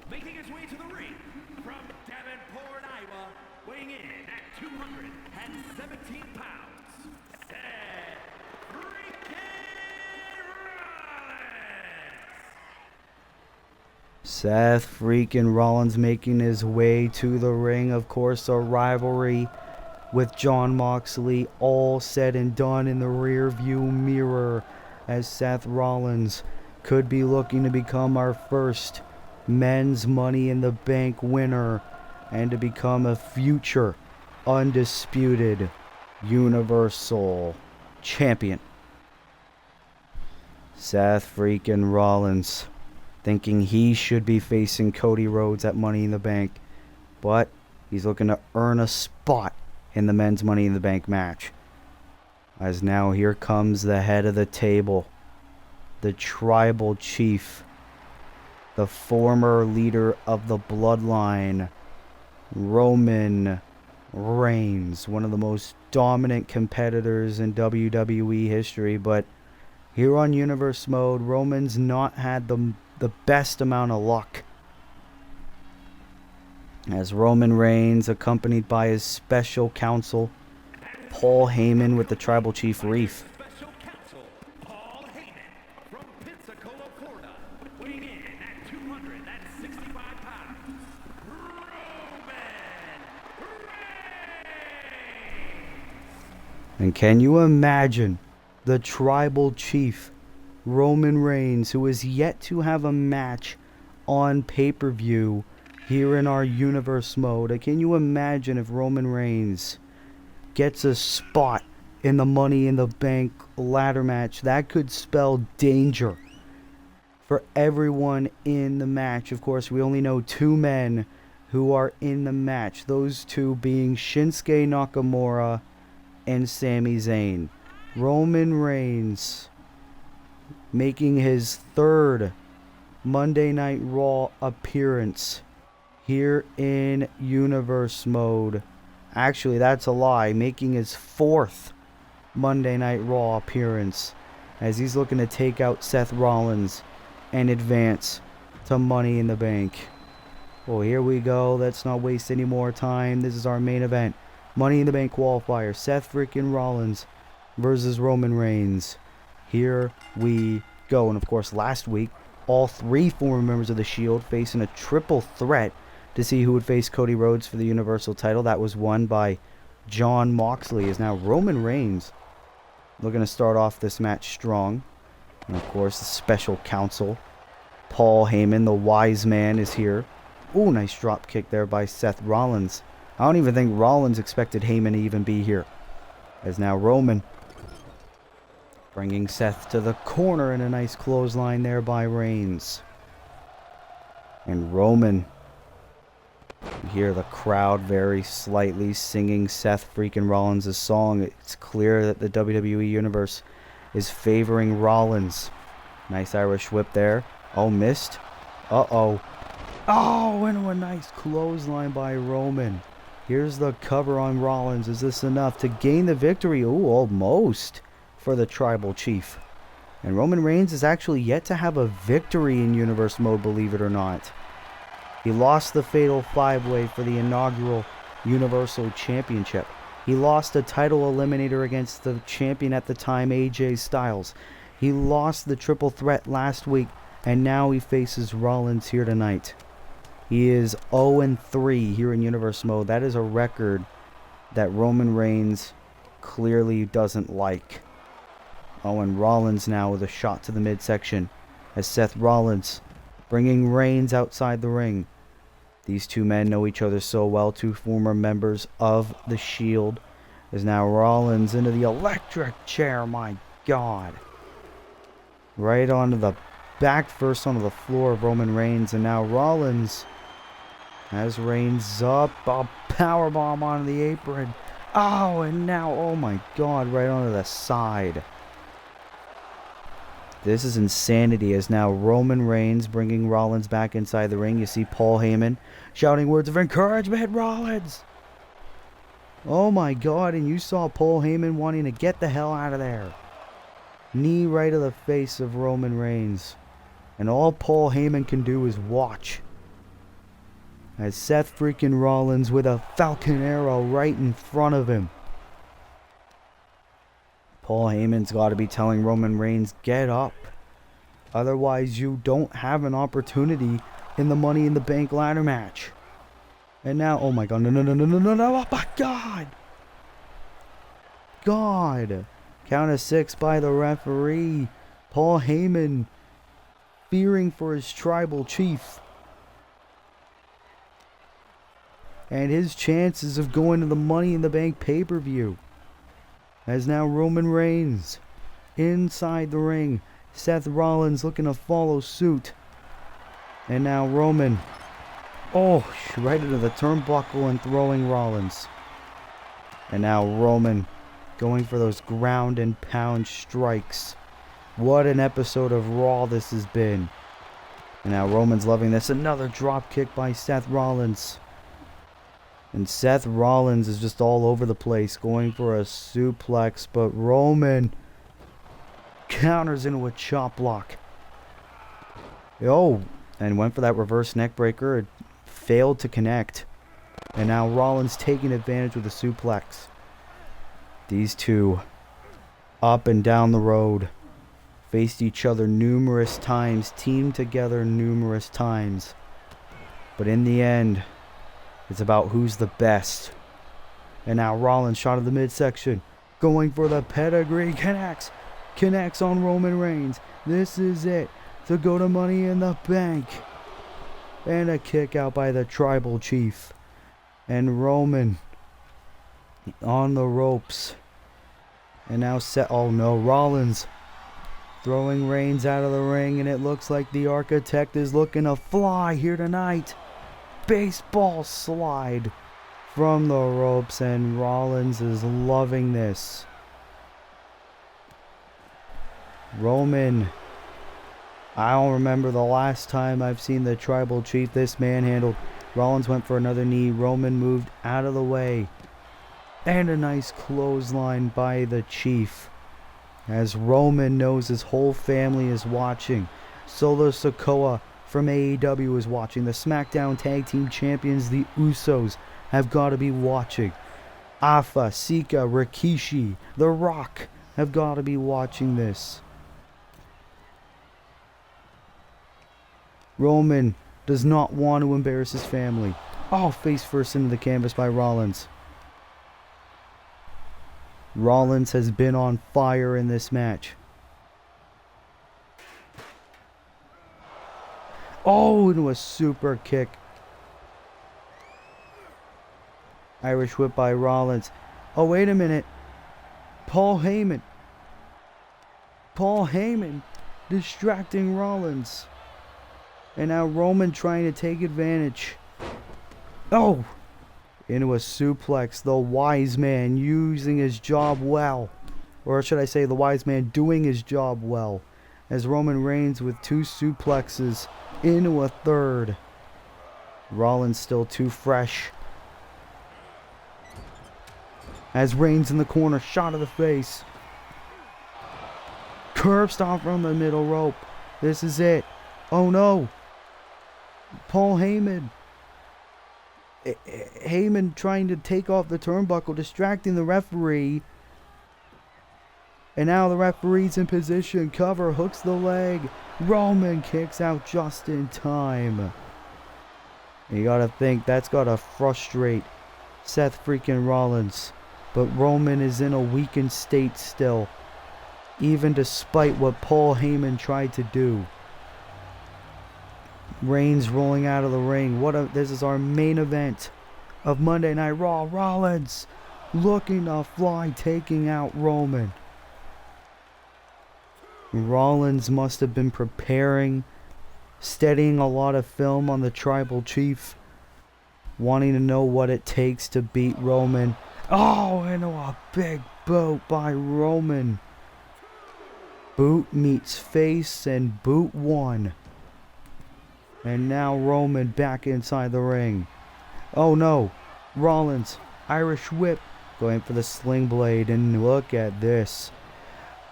Making his way to the ring from Davenport, Iowa, weighing in at 217 pounds, Seth freaking Rollins. Seth freaking Rollins making his way to the ring. Of course, a rivalry with Jon Moxley all said and done in the rear view mirror, as Seth Rollins could be looking to become our first men's Money in the Bank winner and to become a future undisputed Universal Champion. Seth freaking Rollins thinking he should be facing Cody Rhodes at Money in the Bank, but he's looking to earn a spot in the men's Money in the Bank match. As now here comes the head of the table, the Tribal Chief, the former leader of the Bloodline, Roman Reigns, one of the most dominant competitors in WWE history. But here on Universe Mode, Roman's not had the best amount of luck, as Roman Reigns, accompanied by his special counsel, Paul Heyman, with the Tribal Chief Reef. Special counsel, Paul Heyman, from Pensacola, Florida, weighing in at 265 pounds, Roman Reigns. And can you imagine the Tribal Chief, Roman Reigns, who is yet to have a match on pay-per-view, here in our universe mode. Can you imagine if Roman Reigns gets a spot in the Money in the Bank ladder match? That could spell danger for everyone in the match. Of course, we only know two men who are in the match. Those two being Shinsuke Nakamura and Sami Zayn. Roman Reigns making his third Monday Night Raw appearance here in Universe Mode. Actually, that's a lie. Making his fourth Monday Night Raw appearance as he's looking to take out Seth Rollins and advance to Money in the Bank. Well, here we go. Let's not waste any more time. This is our main event. Money in the Bank qualifier. Seth freaking Rollins versus Roman Reigns. Here we go. And of course, last week, all three former members of the Shield facing a triple threat to see who would face Cody Rhodes for the Universal title. That was won by Jon Moxley. Is now Roman Reigns looking to start off this match strong. And of course, the special counsel, Paul Heyman, the wise man, is here. Ooh, nice drop kick there by Seth Rollins. I don't even think Rollins expected Heyman to even be here. As now Roman bringing Seth to the corner, and a nice clothesline there by Reigns. And Roman, you hear the crowd very slightly singing Seth freaking Rollins' song. It's clear that the WWE Universe is favoring Rollins. Nice Irish whip there. Oh, missed. Uh-oh. Oh, and a nice clothesline by Roman. Here's the cover on Rollins. Is this enough to gain the victory? Ooh, almost for the Tribal Chief. And Roman Reigns is actually yet to have a victory in Universe Mode, believe it or not. He lost the Fatal 5-Way for the inaugural Universal Championship. He lost a title eliminator against the champion at the time, AJ Styles. He lost the triple threat last week, and now he faces Rollins here tonight. He is 0-3 here in Universe Mode. That is a record that Roman Reigns clearly doesn't like. Oh, and Rollins now with a shot to the midsection as Seth Rollins bringing Reigns outside the ring. These two men know each other so well, two former members of the Shield. As now Rollins into the electric chair, my God. Right onto the back first onto the floor of Roman Reigns, and now Rollins has Reigns up, a powerbomb onto the apron. Oh, and now, oh my God, right onto the side. This is insanity, as now Roman Reigns bringing Rollins back inside the ring. You see Paul Heyman shouting words of encouragement, Rollins. Oh my God, and you saw Paul Heyman wanting to get the hell out of there. Knee right to the face of Roman Reigns. And all Paul Heyman can do is watch as Seth freaking Rollins with a Falcon Arrow right in front of him. Paul Heyman's got to be telling Roman Reigns, get up. Otherwise, you don't have an opportunity in the Money in the Bank ladder match. And now, oh my God, no, oh my God. God. Count of 6 by the referee. Paul Heyman fearing for his Tribal Chief and his chances of going to the Money in the Bank pay-per-view. As now Roman Reigns inside the ring. Seth Rollins looking to follow suit. And now Roman, oh, right into the turnbuckle and throwing Rollins. And now Roman going for those ground and pound strikes. What an episode of Raw this has been. And now Roman's loving this. Another drop kick by Seth Rollins. And Seth Rollins is just all over the place going for a suplex. But Roman counters into a chop block. Oh, and went for that reverse neck breaker. It failed to connect. And now Rollins taking advantage with a suplex. These two up and down the road. Faced each other numerous times. Teamed together numerous times. But in the end, it's about who's the best. And now Rollins shot of the midsection. Going for the pedigree. Connects. Connects on Roman Reigns. This is it. To go to Money in the Bank. And a kick out by the Tribal Chief. And Roman on the ropes. And now oh no, Rollins throwing Reigns out of the ring, and it looks like the Architect is looking to fly here tonight. Baseball slide from the ropes, and Rollins is loving this. Roman, I don't remember the last time I've seen the Tribal Chief this manhandled. Rollins went for another knee. Roman moved out of the way. And a nice clothesline by the Chief. As Roman knows his whole family is watching. Solo Sikoa from AEW is watching. The SmackDown Tag Team Champions, the Usos, have got to be watching. Alpha, Sika, Rikishi, The Rock have got to be watching this. Roman does not want to embarrass his family. Oh, face first into the canvas by Rollins. Rollins has been on fire in this match. Oh, into a super kick. Irish whip by Rollins. Oh, wait a minute. Paul Heyman distracting Rollins. And now Roman trying to take advantage. Oh! Into a suplex. The wise man using his job well. Or should I say the wise man doing his job well. As Roman Reigns with 2 suplexes into a third. Rollins still too fresh. As Reigns in the corner. Shot to the face. Curb stomp from the middle rope. This is it. Oh no. Paul Heyman. Heyman trying to take off the turnbuckle, distracting the referee. And now the referee's in position. Cover, hooks the leg. Roman kicks out just in time. And you gotta think that's gotta frustrate Seth freaking Rollins. But Roman is in a weakened state still. Even despite what Paul Heyman tried to do. Reigns rolling out of the ring. This is our main event of Monday Night Raw. Rollins looking to fly, taking out Roman. Rollins must have been preparing, studying a lot of film on the Tribal Chief, wanting to know what it takes to beat Roman. Oh, into a big boot by Roman. Boot meets face, and boot won. And now Roman back inside the ring. Oh no. Rollins. Irish whip. Going for the sling blade. And look at this.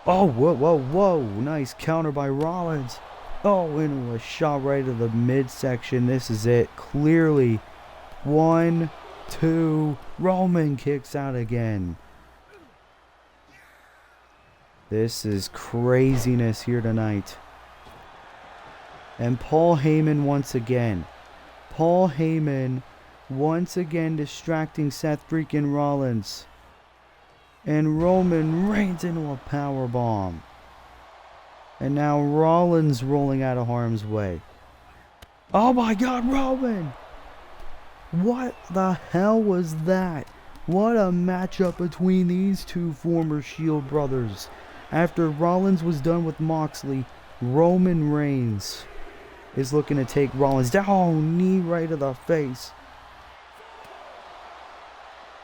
Oh, whoa, whoa, whoa. Nice counter by Rollins. Oh, into a shot right to the midsection. This is it. Clearly. 1, 2. Roman kicks out again. This is craziness here tonight. And Paul Heyman once again. Paul Heyman once again distracting Seth freaking Rollins. And Roman Reigns into a powerbomb. And now Rollins rolling out of harm's way. Oh my God, Roman! What the hell was that? What a matchup between these two former Shield brothers. After Rollins was done with Moxley, Roman Reigns is looking to take Rollins down. Oh, knee right to the face.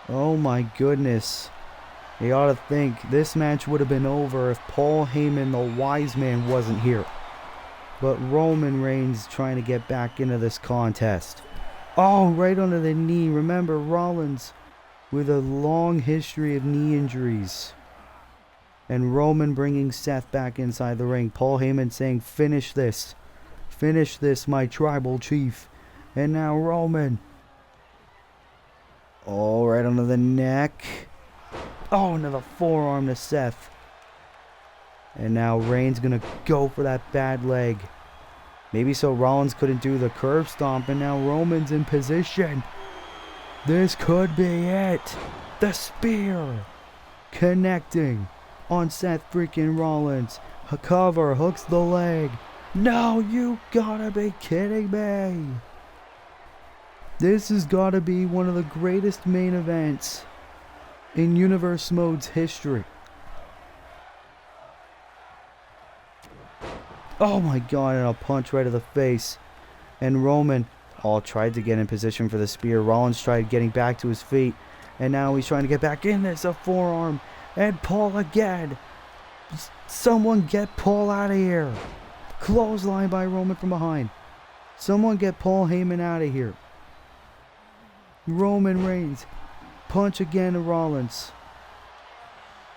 Oh my goodness. You ought to think this match would have been over if Paul Heyman, the wise man, wasn't here. But Roman Reigns trying to get back into this contest. Oh, right under the knee. Remember, Rollins with a long history of knee injuries. And Roman bringing Seth back inside the ring. Paul Heyman saying, finish this. Finish this, my Tribal Chief. And now Roman. Oh, right under the neck. Oh, another forearm to Seth. And now Reigns going to go for that bad leg. Maybe so Rollins couldn't do the curb stomp. And now Roman's in position. This could be it. The spear. Connecting on Seth freaking Rollins. A cover, hooks the leg. No, you gotta be kidding me. This has got to be one of the greatest main events in Universe Mode's history. Oh my god, and a punch right to the face. And Roman tried to get in position for the spear. Rollins tried getting back to his feet. And now he's trying to get back in. There's a forearm. And Paul again. Someone get Paul out of here. Clothesline by Roman from behind. Someone get Paul Heyman out of here. Roman Reigns. Punch again to Rollins.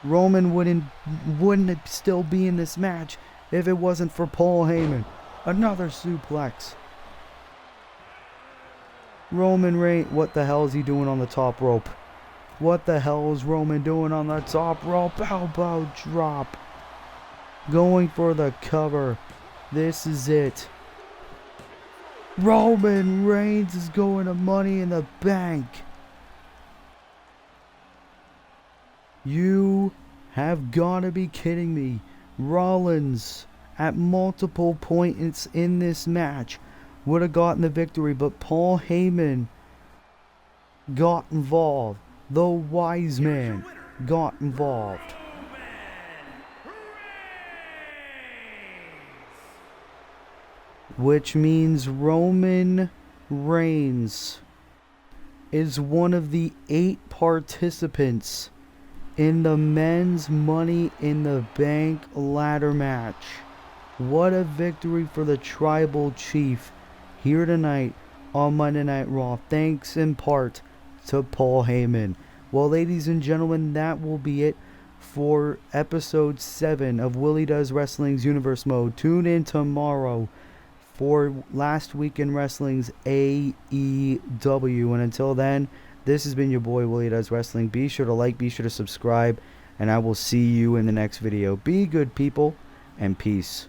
Roman wouldn't still be in this match if it wasn't for Paul Heyman. Another suplex. Roman Reigns. What the hell is he doing on the top rope? What the hell is Roman doing on the top rope? Elbow drop. Going for the cover. This is it. Roman Reigns is going to Money in the Bank. You have got to be kidding me. Rollins, at multiple points in this match, would have gotten the victory, but Paul Heyman got involved. The wise man got involved. Which means Roman Reigns is one of the 8 participants in the men's Money in the Bank ladder match. What a victory for the Tribal Chief here tonight on Monday Night Raw, thanks in part to Paul Heyman. Well, ladies and gentlemen, that will be it for episode 7 of Willie Does Wrestling's Universe Mode. Tune in tomorrow for Last Week in Wrestling's AEW. And until then, this has been your boy Willie Does Wrestling. Be sure to like, be sure to subscribe, and I will see you in the next video. Be good, people, and peace.